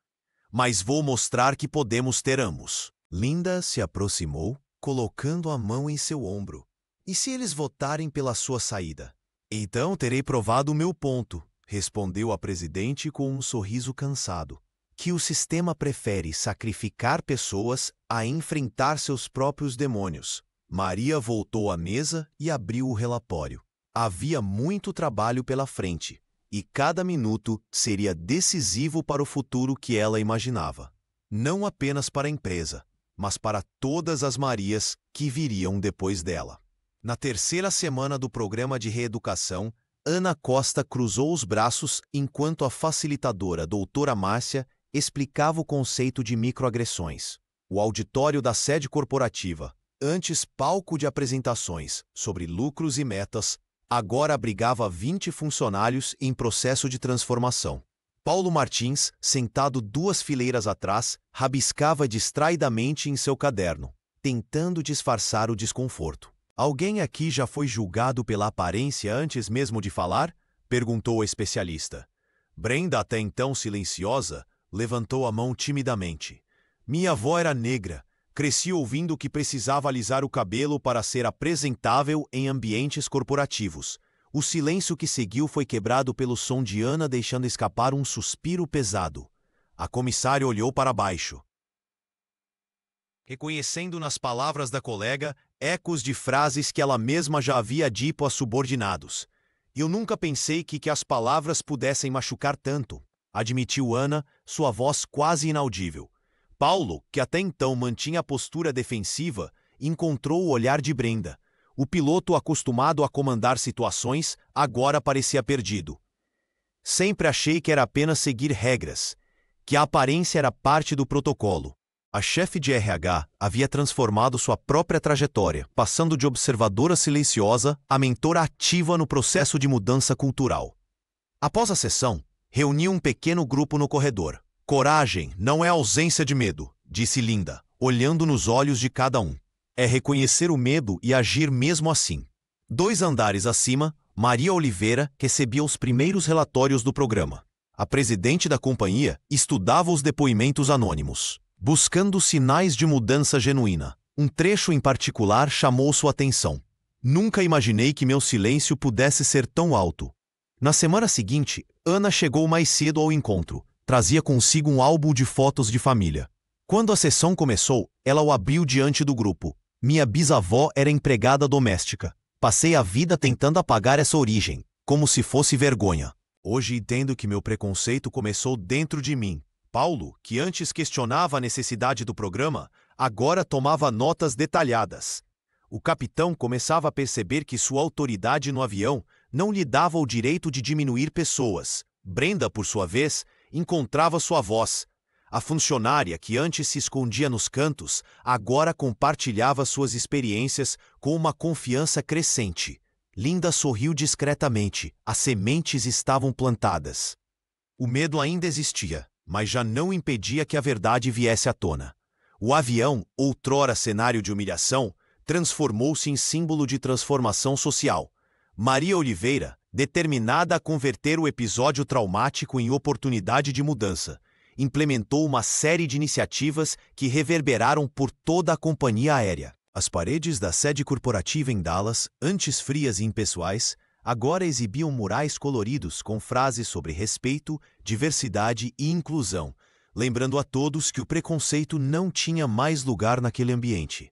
Mas vou mostrar que podemos ter ambos. Linda se aproximou, colocando a mão em seu ombro. E se eles votarem pela sua saída? Então terei provado o meu ponto, respondeu a presidente com um sorriso cansado. Que o sistema prefere sacrificar pessoas a enfrentar seus próprios demônios. Maria voltou à mesa e abriu o relatório. Havia muito trabalho pela frente, e cada minuto seria decisivo para o futuro que ela imaginava. Não apenas para a empresa, mas para todas as Marias que viriam depois dela. Na terceira semana do programa de reeducação, Ana Costa cruzou os braços enquanto a facilitadora doutora Márcia explicava o conceito de microagressões. O auditório da sede corporativa, antes palco de apresentações sobre lucros e metas, agora abrigava 20 funcionários em processo de transformação. Paulo Martins, sentado 2 fileiras atrás, rabiscava distraidamente em seu caderno, tentando disfarçar o desconforto. Alguém aqui já foi julgado pela aparência antes mesmo de falar? Perguntou o especialista. Brenda, até então silenciosa, levantou a mão timidamente. Minha avó era negra. Cresci ouvindo que precisava alisar o cabelo para ser apresentável em ambientes corporativos. O silêncio que seguiu foi quebrado pelo som de Ana deixando escapar um suspiro pesado. A comissária olhou para baixo, reconhecendo nas palavras da colega ecos de frases que ela mesma já havia dito a subordinados. Eu nunca pensei que as palavras pudessem machucar tanto, admitiu Ana, sua voz quase inaudível. Paulo, que até então mantinha a postura defensiva, encontrou o olhar de Brenda. O piloto, acostumado a comandar situações, agora parecia perdido. Sempre achei que era apenas seguir regras, que a aparência era parte do protocolo. A chefe de RH havia transformado sua própria trajetória, passando de observadora silenciosa a mentora ativa no processo de mudança cultural. Após a sessão, reuniu um pequeno grupo no corredor. Coragem não é ausência de medo, disse Linda, olhando nos olhos de cada um. É reconhecer o medo e agir mesmo assim. 2 andares acima, Maria Oliveira recebia os primeiros relatórios do programa. A presidente da companhia estudava os depoimentos anônimos, buscando sinais de mudança genuína. Um trecho em particular chamou sua atenção. Nunca imaginei que meu silêncio pudesse ser tão alto. Na semana seguinte, Ana chegou mais cedo ao encontro. Trazia consigo um álbum de fotos de família. Quando a sessão começou, ela o abriu diante do grupo. Minha bisavó era empregada doméstica. Passei a vida tentando apagar essa origem, como se fosse vergonha. Hoje entendo que meu preconceito começou dentro de mim. Paulo, que antes questionava a necessidade do programa, agora tomava notas detalhadas. O capitão começava a perceber que sua autoridade no avião não lhe dava o direito de diminuir pessoas. Brenda, por sua vez, encontrava sua voz. A funcionária, que antes se escondia nos cantos, agora compartilhava suas experiências com uma confiança crescente. Linda sorriu discretamente. As sementes estavam plantadas. O medo ainda existia, mas já não impedia que a verdade viesse à tona. O avião, outrora cenário de humilhação, transformou-se em símbolo de transformação social. Maria Oliveira, determinada a converter o episódio traumático em oportunidade de mudança, implementou uma série de iniciativas que reverberaram por toda a companhia aérea. As paredes da sede corporativa em Dallas, antes frias e impessoais, agora exibiam murais coloridos com frases sobre respeito, diversidade e inclusão, lembrando a todos que o preconceito não tinha mais lugar naquele ambiente.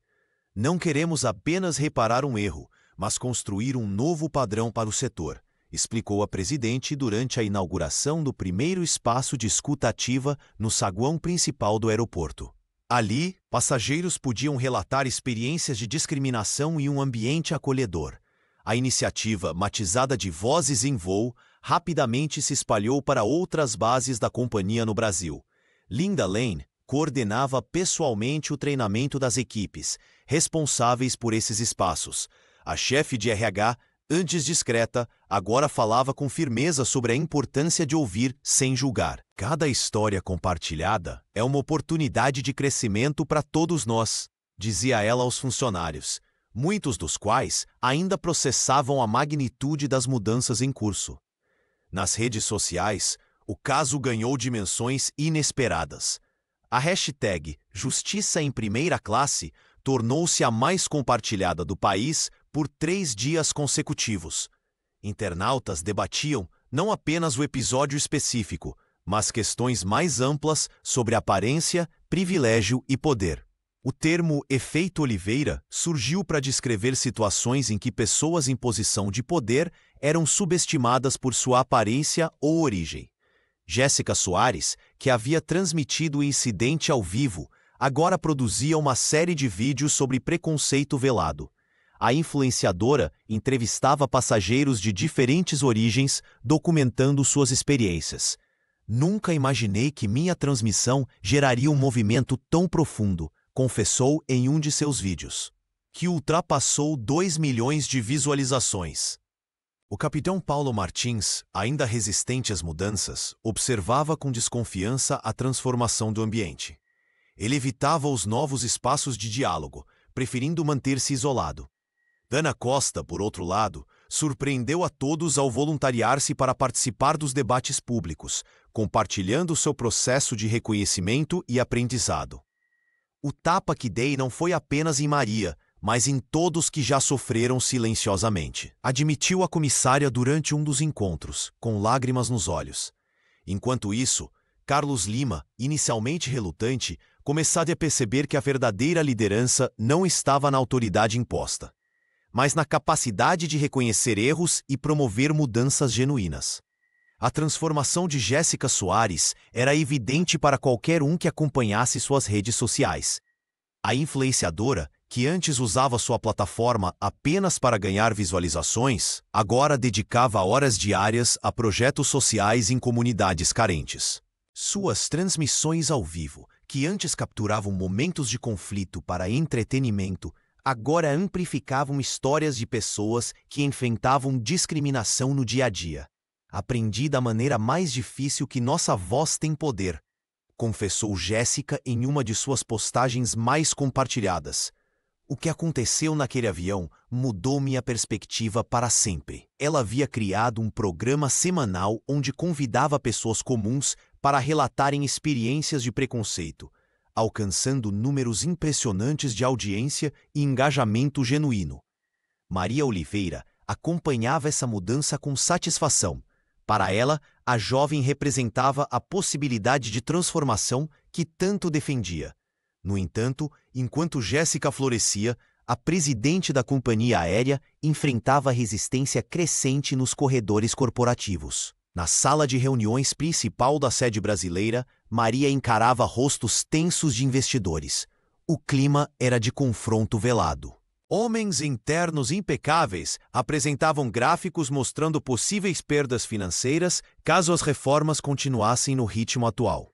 Não queremos apenas reparar um erro, mas construir um novo padrão para o setor, explicou a presidente durante a inauguração do primeiro espaço de escuta ativa no saguão principal do aeroporto. Ali, passageiros podiam relatar experiências de discriminação em um ambiente acolhedor. A iniciativa, batizada de Vozes em Voo, rapidamente se espalhou para outras bases da companhia no Brasil. Linda Lane coordenava pessoalmente o treinamento das equipes, responsáveis por esses espaços. A chefe de RH, antes discreta, agora falava com firmeza sobre a importância de ouvir sem julgar. Cada história compartilhada é uma oportunidade de crescimento para todos nós, dizia ela aos funcionários, muitos dos quais ainda processavam a magnitude das mudanças em curso. Nas redes sociais, o caso ganhou dimensões inesperadas. A hashtag Justiça em Primeira Classe tornou-se a mais compartilhada do país por 3 dias consecutivos. Internautas debatiam não apenas o episódio específico, mas questões mais amplas sobre aparência, privilégio e poder. O termo efeito Oliveira surgiu para descrever situações em que pessoas em posição de poder eram subestimadas por sua aparência ou origem. Jéssica Soares, que havia transmitido o incidente ao vivo, agora produzia uma série de vídeos sobre preconceito velado. A influenciadora entrevistava passageiros de diferentes origens, documentando suas experiências. Nunca imaginei que minha transmissão geraria um movimento tão profundo, confessou em um de seus vídeos, que ultrapassou 2 milhões de visualizações. O capitão Paulo Martins, ainda resistente às mudanças, observava com desconfiança a transformação do ambiente. Ele evitava os novos espaços de diálogo, preferindo manter-se isolado. Dana Costa, por outro lado, surpreendeu a todos ao voluntariar-se para participar dos debates públicos, compartilhando seu processo de reconhecimento e aprendizado. O tapa que dei não foi apenas em Maria, mas em todos que já sofreram silenciosamente, admitiu a comissária durante um dos encontros, com lágrimas nos olhos. Enquanto isso, Carlos Lima, inicialmente relutante, começava a perceber que a verdadeira liderança não estava na autoridade imposta, mas na capacidade de reconhecer erros e promover mudanças genuínas. A transformação de Jéssica Soares era evidente para qualquer um que acompanhasse suas redes sociais. A influenciadora, que antes usava sua plataforma apenas para ganhar visualizações, agora dedicava horas diárias a projetos sociais em comunidades carentes. Suas transmissões ao vivo, que antes capturavam momentos de conflito para entretenimento, agora amplificavam histórias de pessoas que enfrentavam discriminação no dia a dia. Aprendi da maneira mais difícil que nossa voz tem poder, confessou Jéssica em uma de suas postagens mais compartilhadas. O que aconteceu naquele avião mudou minha perspectiva para sempre. Ela havia criado um programa semanal onde convidava pessoas comuns para relatarem experiências de preconceito, alcançando números impressionantes de audiência e engajamento genuíno. Maria Oliveira acompanhava essa mudança com satisfação. Para ela, a jovem representava a possibilidade de transformação que tanto defendia. No entanto, enquanto Jéssica florescia, a presidente da companhia aérea enfrentava resistência crescente nos corredores corporativos. Na sala de reuniões principal da sede brasileira, Maria encarava rostos tensos de investidores. O clima era de confronto velado. Homens internos impecáveis apresentavam gráficos mostrando possíveis perdas financeiras caso as reformas continuassem no ritmo atual.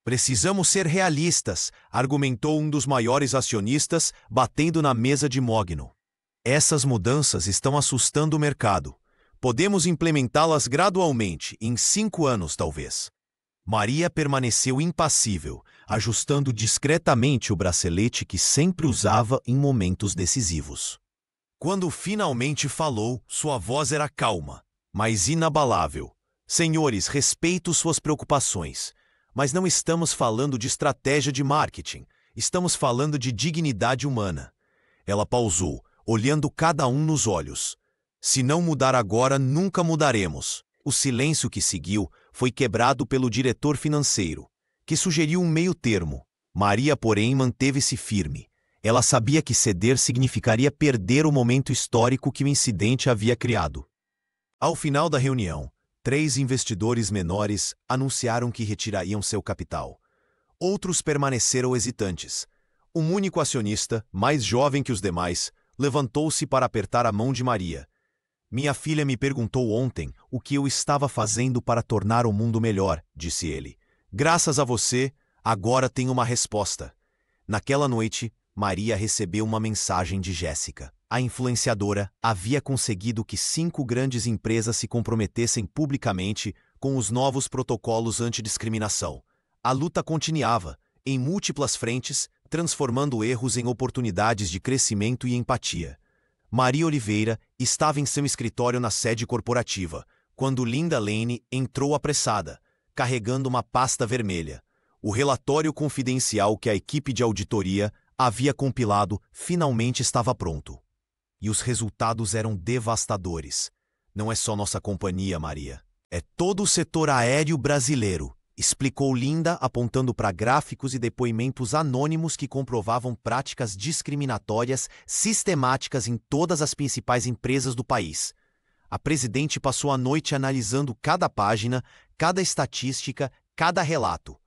Precisamos ser realistas, argumentou um dos maiores acionistas, batendo na mesa de mogno. Essas mudanças estão assustando o mercado. Podemos implementá-las gradualmente, em 5 anos talvez. Maria permaneceu impassível, ajustando discretamente o bracelete que sempre usava em momentos decisivos. Quando finalmente falou, sua voz era calma, mas inabalável. Senhores, respeito suas preocupações, mas não estamos falando de estratégia de marketing, estamos falando de dignidade humana. Ela pausou, olhando cada um nos olhos. Se não mudar agora, nunca mudaremos. O silêncio que seguiu foi quebrado pelo diretor financeiro, que sugeriu um meio-termo. Maria, porém, manteve-se firme. Ela sabia que ceder significaria perder o momento histórico que o incidente havia criado. Ao final da reunião, 3 investidores menores anunciaram que retirariam seu capital. Outros permaneceram hesitantes. Um único acionista, mais jovem que os demais, levantou-se para apertar a mão de Maria. Minha filha me perguntou ontem o que eu estava fazendo para tornar o mundo melhor, disse ele. Graças a você, agora tenho uma resposta. Naquela noite, Maria recebeu uma mensagem de Jéssica. A influenciadora havia conseguido que 5 grandes empresas se comprometessem publicamente com os novos protocolos antidiscriminação. A luta continuava, em múltiplas frentes, transformando erros em oportunidades de crescimento e empatia. Maria Oliveira estava em seu escritório na sede corporativa, quando Linda Lane entrou apressada, carregando uma pasta vermelha. O relatório confidencial que a equipe de auditoria havia compilado finalmente estava pronto. E os resultados eram devastadores. Não é só nossa companhia, Maria. É todo o setor aéreo brasileiro, explicou Linda, apontando para gráficos e depoimentos anônimos que comprovavam práticas discriminatórias sistemáticas em todas as principais empresas do país. A presidente passou a noite analisando cada página, cada estatística, cada relato.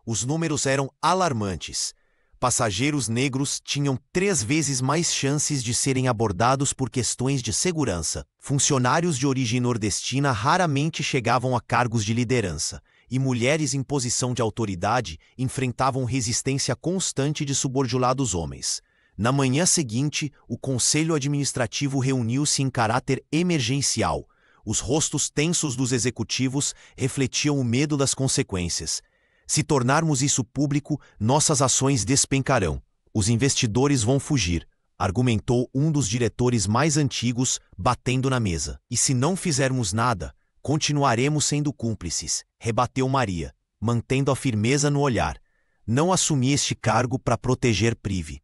Os números eram alarmantes. Passageiros negros tinham 3 vezes mais chances de serem abordados por questões de segurança. Funcionários de origem nordestina raramente chegavam a cargos de liderança, e mulheres em posição de autoridade enfrentavam resistência constante de subordinados homens. Na manhã seguinte, o Conselho Administrativo reuniu-se em caráter emergencial. Os rostos tensos dos executivos refletiam o medo das consequências. Se tornarmos isso público, nossas ações despencarão. Os investidores vão fugir, argumentou um dos diretores mais antigos, batendo na mesa. E se não fizermos nada, continuaremos sendo cúmplices, rebateu Maria, mantendo a firmeza no olhar. Não assumi este cargo para proteger Prive.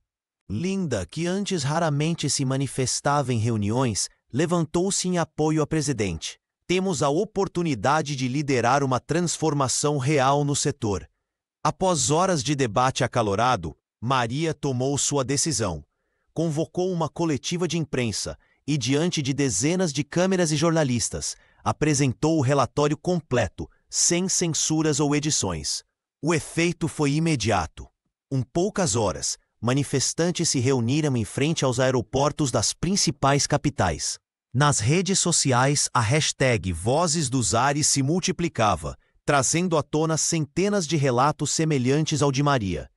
Linda, que antes raramente se manifestava em reuniões, levantou-se em apoio à presidente. Temos a oportunidade de liderar uma transformação real no setor. Após horas de debate acalorado, Maria tomou sua decisão. Convocou uma coletiva de imprensa e, diante de dezenas de câmeras e jornalistas, apresentou o relatório completo, sem censuras ou edições. O efeito foi imediato. Em poucas horas, manifestantes se reuniram em frente aos aeroportos das principais capitais. Nas redes sociais, a hashtag Vozes dos Ares se multiplicava, trazendo à tona centenas de relatos semelhantes ao de Maria.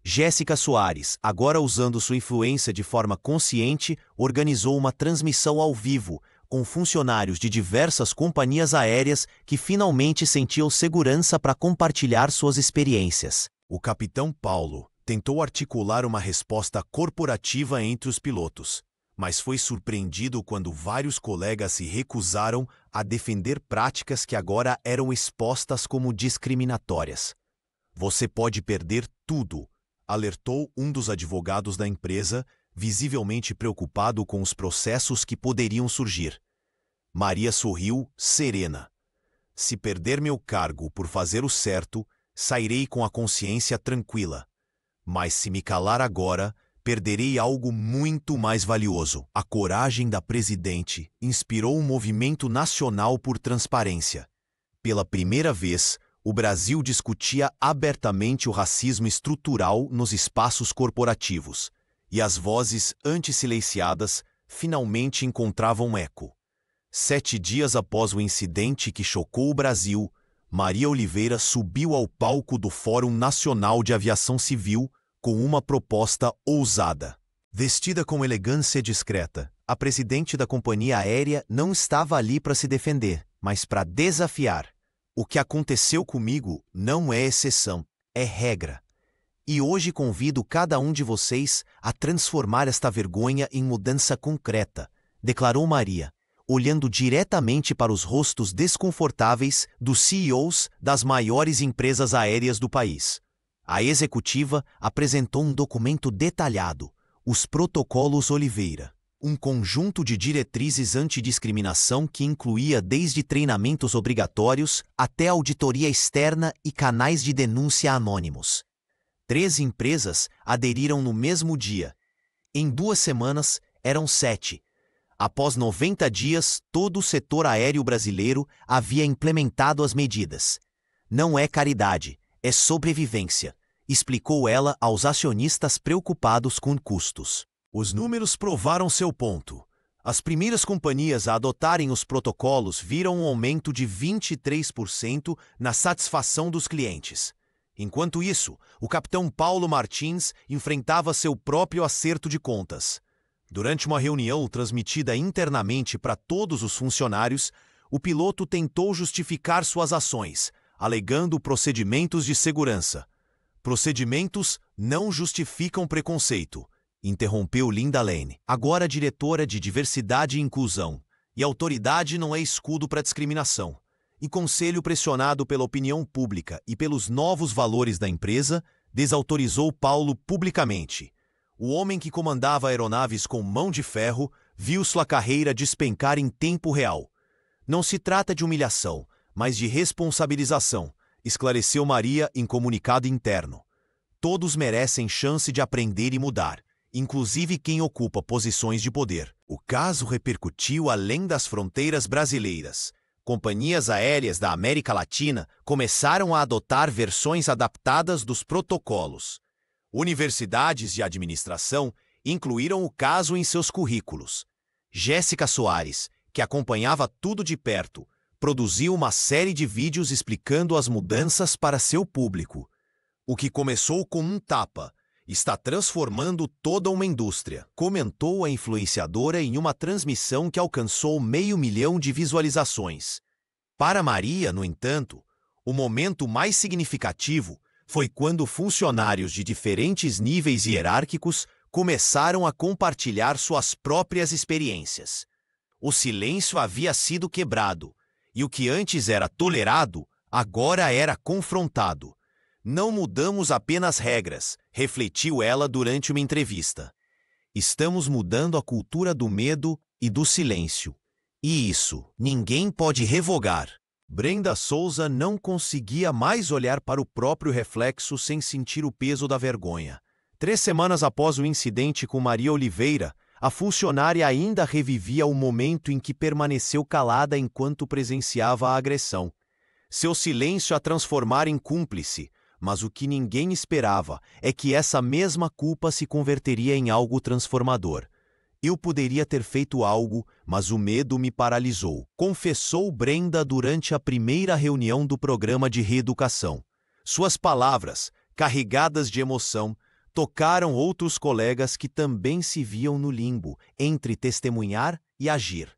Jéssica Soares, agora usando sua influência de forma consciente, organizou uma transmissão ao vivo, com funcionários de diversas companhias aéreas que finalmente sentiam segurança para compartilhar suas experiências. O capitão Paulo tentou articular uma resposta corporativa entre os pilotos, mas foi surpreendido quando vários colegas se recusaram a defender práticas que agora eram expostas como discriminatórias. "Você pode perder tudo", alertou um dos advogados da empresa, visivelmente preocupado com os processos que poderiam surgir. Maria sorriu, serena. "Se perder meu cargo por fazer o certo, sairei com a consciência tranquila. Mas se me calar agora, perderei algo muito mais valioso." A coragem da presidente inspirou um movimento nacional por transparência. Pela primeira vez, o Brasil discutia abertamente o racismo estrutural nos espaços corporativos, e as vozes anti-silenciadas finalmente encontravam eco. 7 dias após o incidente que chocou o Brasil, Maria Oliveira subiu ao palco do Fórum Nacional de Aviação Civil com uma proposta ousada. Vestida com elegância discreta, a presidente da companhia aérea não estava ali para se defender, mas para desafiar. "O que aconteceu comigo não é exceção, é regra. E hoje convido cada um de vocês a transformar esta vergonha em mudança concreta", declarou Maria, olhando diretamente para os rostos desconfortáveis dos CEOs das maiores empresas aéreas do país. A executiva apresentou um documento detalhado, os Protocolos Oliveira, um conjunto de diretrizes antidiscriminação que incluía desde treinamentos obrigatórios até auditoria externa e canais de denúncia anônimos. 3 empresas aderiram no mesmo dia. Em 2 semanas, eram 7. Após 90 dias, todo o setor aéreo brasileiro havia implementado as medidas. "Não é caridade, é sobrevivência", explicou ela aos acionistas preocupados com custos. Os números provaram seu ponto. As primeiras companhias a adotarem os protocolos viram um aumento de 23% na satisfação dos clientes. Enquanto isso, o capitão Paulo Martins enfrentava seu próprio acerto de contas. Durante uma reunião transmitida internamente para todos os funcionários, o piloto tentou justificar suas ações, alegando procedimentos de segurança. "Procedimentos não justificam preconceito", interrompeu Linda Lane, agora diretora de Diversidade e Inclusão. "E autoridade não é escudo para discriminação." E conselho, pressionado pela opinião pública e pelos novos valores da empresa, desautorizou Paulo publicamente. O homem que comandava aeronaves com mão de ferro viu sua carreira despencar em tempo real. "Não se trata de humilhação, mas de responsabilização", esclareceu Maria em comunicado interno. "Todos merecem chance de aprender e mudar, inclusive quem ocupa posições de poder." O caso repercutiu além das fronteiras brasileiras. Companhias aéreas da América Latina começaram a adotar versões adaptadas dos protocolos. Universidades de administração incluíram o caso em seus currículos. Jéssica Soares, que acompanhava tudo de perto, produziu uma série de vídeos explicando as mudanças para seu público. "O que começou com um tapa está transformando toda uma indústria", comentou a influenciadora em uma transmissão que alcançou 500 mil de visualizações. Para Maria, no entanto, o momento mais significativo foi quando funcionários de diferentes níveis hierárquicos começaram a compartilhar suas próprias experiências. O silêncio havia sido quebrado, e o que antes era tolerado, agora era confrontado. "Não mudamos apenas regras", refletiu ela durante uma entrevista. "Estamos mudando a cultura do medo e do silêncio. E isso ninguém pode revogar." Brenda Souza não conseguia mais olhar para o próprio reflexo sem sentir o peso da vergonha. 3 semanas após o incidente com Maria Oliveira, a funcionária ainda revivia o momento em que permaneceu calada enquanto presenciava a agressão. Seu silêncio a transformara em cúmplice, mas o que ninguém esperava é que essa mesma culpa se converteria em algo transformador. Eu poderia ter feito algo, mas o medo me paralisou, confessou Brenda durante a primeira reunião do programa de reeducação. Suas palavras, carregadas de emoção, tocaram outros colegas que também se viam no limbo entre testemunhar e agir.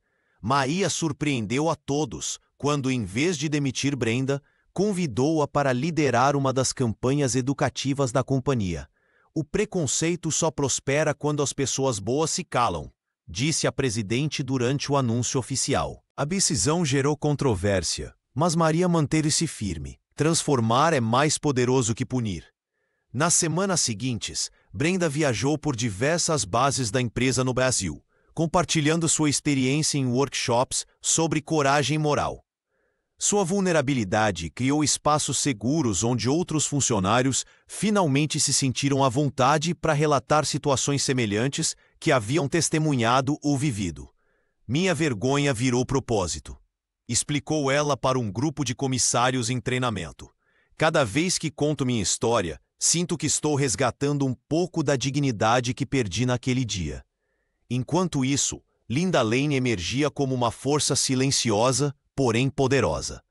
Maria surpreendeu a todos quando, em vez de demitir Brenda, convidou-a para liderar uma das campanhas educativas da companhia. O preconceito só prospera quando as pessoas boas se calam, disse a presidente durante o anúncio oficial. A decisão gerou controvérsia, mas Maria manteve-se firme. Transformar é mais poderoso que punir. Nas semanas seguintes, Brenda viajou por diversas bases da empresa no Brasil, compartilhando sua experiência em workshops sobre coragem moral. Sua vulnerabilidade criou espaços seguros onde outros funcionários finalmente se sentiram à vontade para relatar situações semelhantes que haviam testemunhado ou vivido. Minha vergonha virou propósito, explicou ela para um grupo de comissários em treinamento. Cada vez que conto minha história, sinto que estou resgatando um pouco da dignidade que perdi naquele dia. Enquanto isso, Linda Lane emergia como uma força silenciosa, porém poderosa.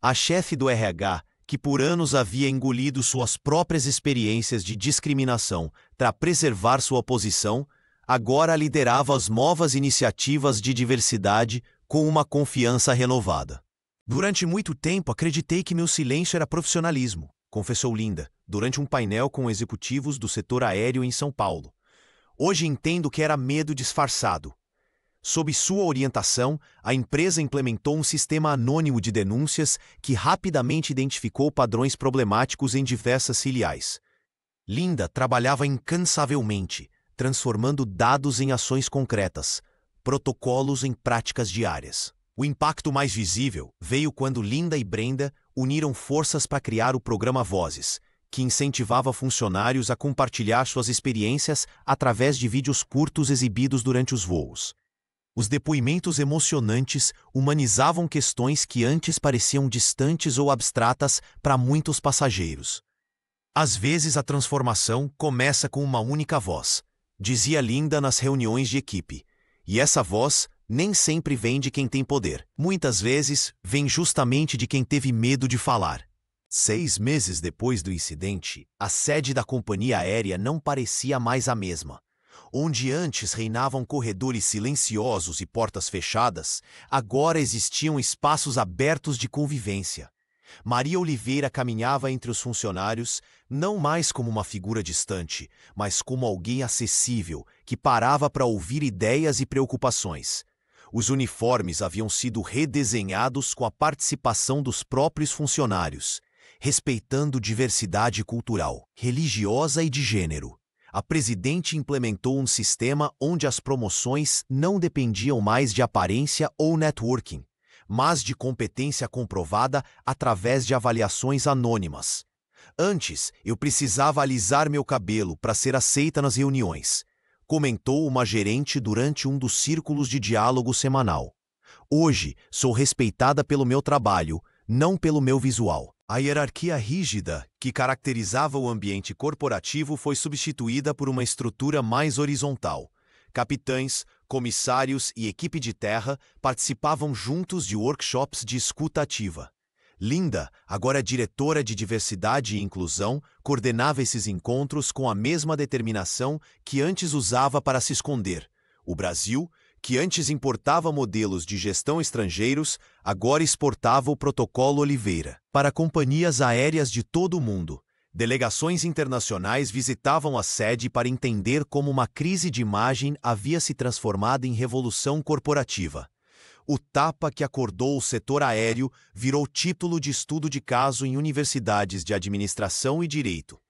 A chefe do RH, que por anos havia engolido suas próprias experiências de discriminação para preservar sua posição, agora liderava as novas iniciativas de diversidade com uma confiança renovada. Durante muito tempo acreditei que meu silêncio era profissionalismo, confessou Linda, durante um painel com executivos do setor aéreo em São Paulo. Hoje entendo que era medo disfarçado. Sob sua orientação, a empresa implementou um sistema anônimo de denúncias que rapidamente identificou padrões problemáticos em diversas filiais. Linda trabalhava incansavelmente, transformando dados em ações concretas, protocolos em práticas diárias. O impacto mais visível veio quando Linda e Brenda uniram forças para criar o programa Vozes, que incentivava funcionários a compartilhar suas experiências através de vídeos curtos exibidos durante os voos. Os depoimentos emocionantes humanizavam questões que antes pareciam distantes ou abstratas para muitos passageiros. Às vezes a transformação começa com uma única voz, dizia Linda nas reuniões de equipe. E essa voz nem sempre vem de quem tem poder. Muitas vezes vem justamente de quem teve medo de falar. 6 meses depois do incidente, a sede da companhia aérea não parecia mais a mesma. Onde antes reinavam corredores silenciosos e portas fechadas, agora existiam espaços abertos de convivência. Maria Oliveira caminhava entre os funcionários, não mais como uma figura distante, mas como alguém acessível, que parava para ouvir ideias e preocupações. Os uniformes haviam sido redesenhados com a participação dos próprios funcionários, respeitando diversidade cultural, religiosa e de gênero. A presidente implementou um sistema onde as promoções não dependiam mais de aparência ou networking, mas de competência comprovada através de avaliações anônimas. Antes, eu precisava alisar meu cabelo para ser aceita nas reuniões, comentou uma gerente durante um dos círculos de diálogo semanal. Hoje, sou respeitada pelo meu trabalho, não pelo meu visual. A hierarquia rígida, que caracterizava o ambiente corporativo, foi substituída por uma estrutura mais horizontal. Capitães, comissários e equipe de terra participavam juntos de workshops de escuta ativa. Linda, agora diretora de diversidade e inclusão, coordenava esses encontros com a mesma determinação que antes usava para se esconder. O Brasil, que antes importava modelos de gestão estrangeiros, agora exportava o Protocolo Oliveira. Para companhias aéreas de todo o mundo, delegações internacionais visitavam a sede para entender como uma crise de imagem havia se transformado em revolução corporativa. O tapa que acordou o setor aéreo virou título de estudo de caso em universidades de administração e direito.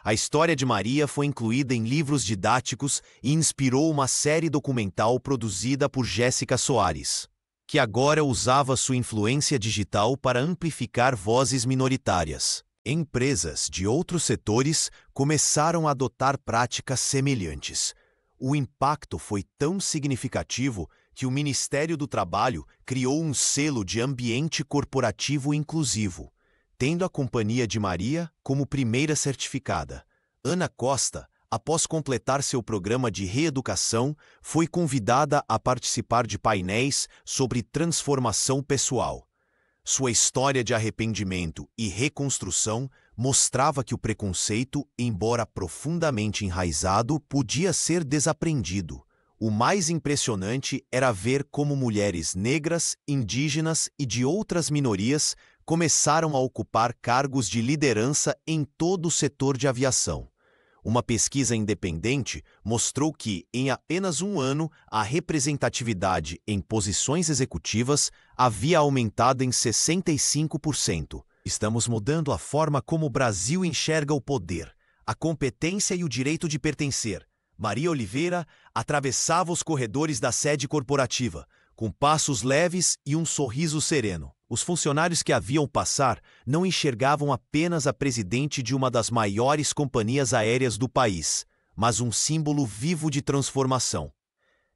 A história de Maria foi incluída em livros didáticos e inspirou uma série documental produzida por Jéssica Soares, que agora usava sua influência digital para amplificar vozes minoritárias. Empresas de outros setores começaram a adotar práticas semelhantes. O impacto foi tão significativo que o Ministério do Trabalho criou um selo de ambiente corporativo inclusivo, tendo a Companhia de Maria como primeira certificada. Ana Costa, após completar seu programa de reeducação, foi convidada a participar de painéis sobre transformação pessoal. Sua história de arrependimento e reconstrução mostrava que o preconceito, embora profundamente enraizado, podia ser desaprendido. O mais impressionante era ver como mulheres negras, indígenas e de outras minorias começaram a ocupar cargos de liderança em todo o setor de aviação. Uma pesquisa independente mostrou que, em apenas um ano, a representatividade em posições executivas havia aumentado em 65%. Estamos mudando a forma como o Brasil enxerga o poder, a competência e o direito de pertencer. Maria Oliveira atravessava os corredores da sede corporativa, com passos leves e um sorriso sereno. Os funcionários que a viam passar não enxergavam apenas a presidente de uma das maiores companhias aéreas do país, mas um símbolo vivo de transformação.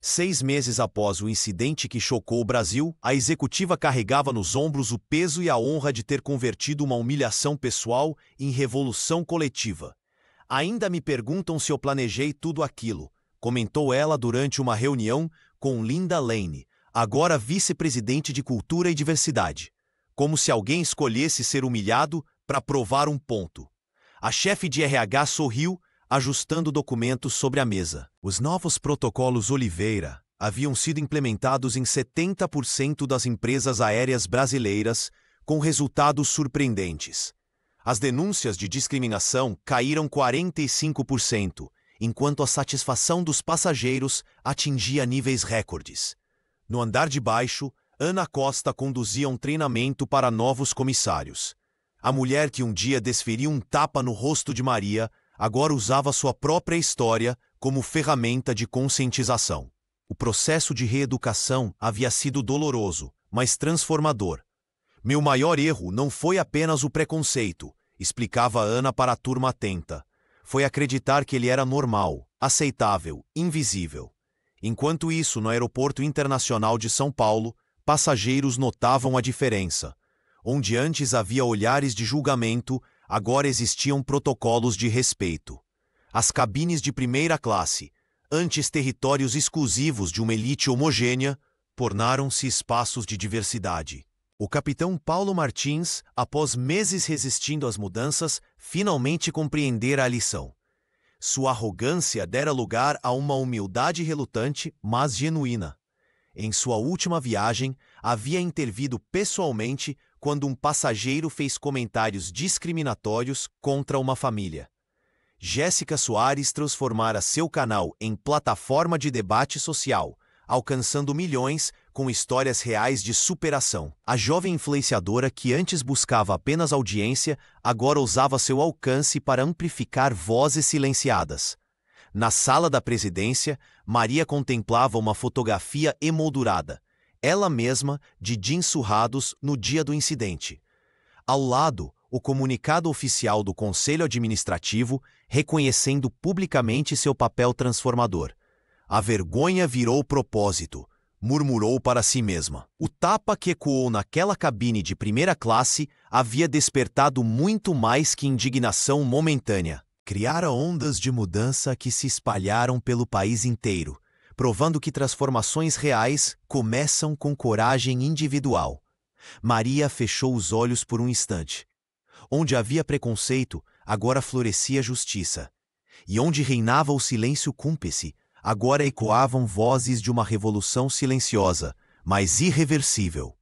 6 meses após o incidente que chocou o Brasil, a executiva carregava nos ombros o peso e a honra de ter convertido uma humilhação pessoal em revolução coletiva. Ainda me perguntam se eu planejei tudo aquilo, comentou ela durante uma reunião com Linda Lane, agora vice-presidente de Cultura e Diversidade, como se alguém escolhesse ser humilhado para provar um ponto. A chefe de RH sorriu, ajustando documentos sobre a mesa. Os novos protocolos Oliveira haviam sido implementados em 70% das empresas aéreas brasileiras, com resultados surpreendentes. As denúncias de discriminação caíram 45%, enquanto a satisfação dos passageiros atingia níveis recordes. No andar de baixo, Ana Costa conduzia um treinamento para novos comissários. A mulher que um dia desferiu um tapa no rosto de Maria, agora usava sua própria história como ferramenta de conscientização. O processo de reeducação havia sido doloroso, mas transformador. Meu maior erro não foi apenas o preconceito, explicava Ana para a turma atenta. Foi acreditar que ele era normal, aceitável, invisível. Enquanto isso, no Aeroporto Internacional de São Paulo, passageiros notavam a diferença. Onde antes havia olhares de julgamento, agora existiam protocolos de respeito. As cabines de primeira classe, antes territórios exclusivos de uma elite homogênea, tornaram-se espaços de diversidade. O capitão Paulo Martins, após meses resistindo às mudanças, finalmente compreendera a lição. Sua arrogância dera lugar a uma humildade relutante, mas genuína. Em sua última viagem, havia intervido pessoalmente quando um passageiro fez comentários discriminatórios contra uma família. Jéssica Soares transformara seu canal em plataforma de debate social, alcançando milhões com histórias reais de superação. A jovem influenciadora que antes buscava apenas audiência, agora usava seu alcance para amplificar vozes silenciadas. Na sala da presidência, Maria contemplava uma fotografia emoldurada, ela mesma, de jeans surrados no dia do incidente. Ao lado, o comunicado oficial do Conselho Administrativo, reconhecendo publicamente seu papel transformador. A vergonha virou propósito, murmurou para si mesma. O tapa que ecoou naquela cabine de primeira classe havia despertado muito mais que indignação momentânea. Criara ondas de mudança que se espalharam pelo país inteiro, provando que transformações reais começam com coragem individual. Maria fechou os olhos por um instante. Onde havia preconceito, agora florescia justiça. E onde reinava o silêncio cúmplice, agora ecoavam vozes de uma revolução silenciosa, mas irreversível.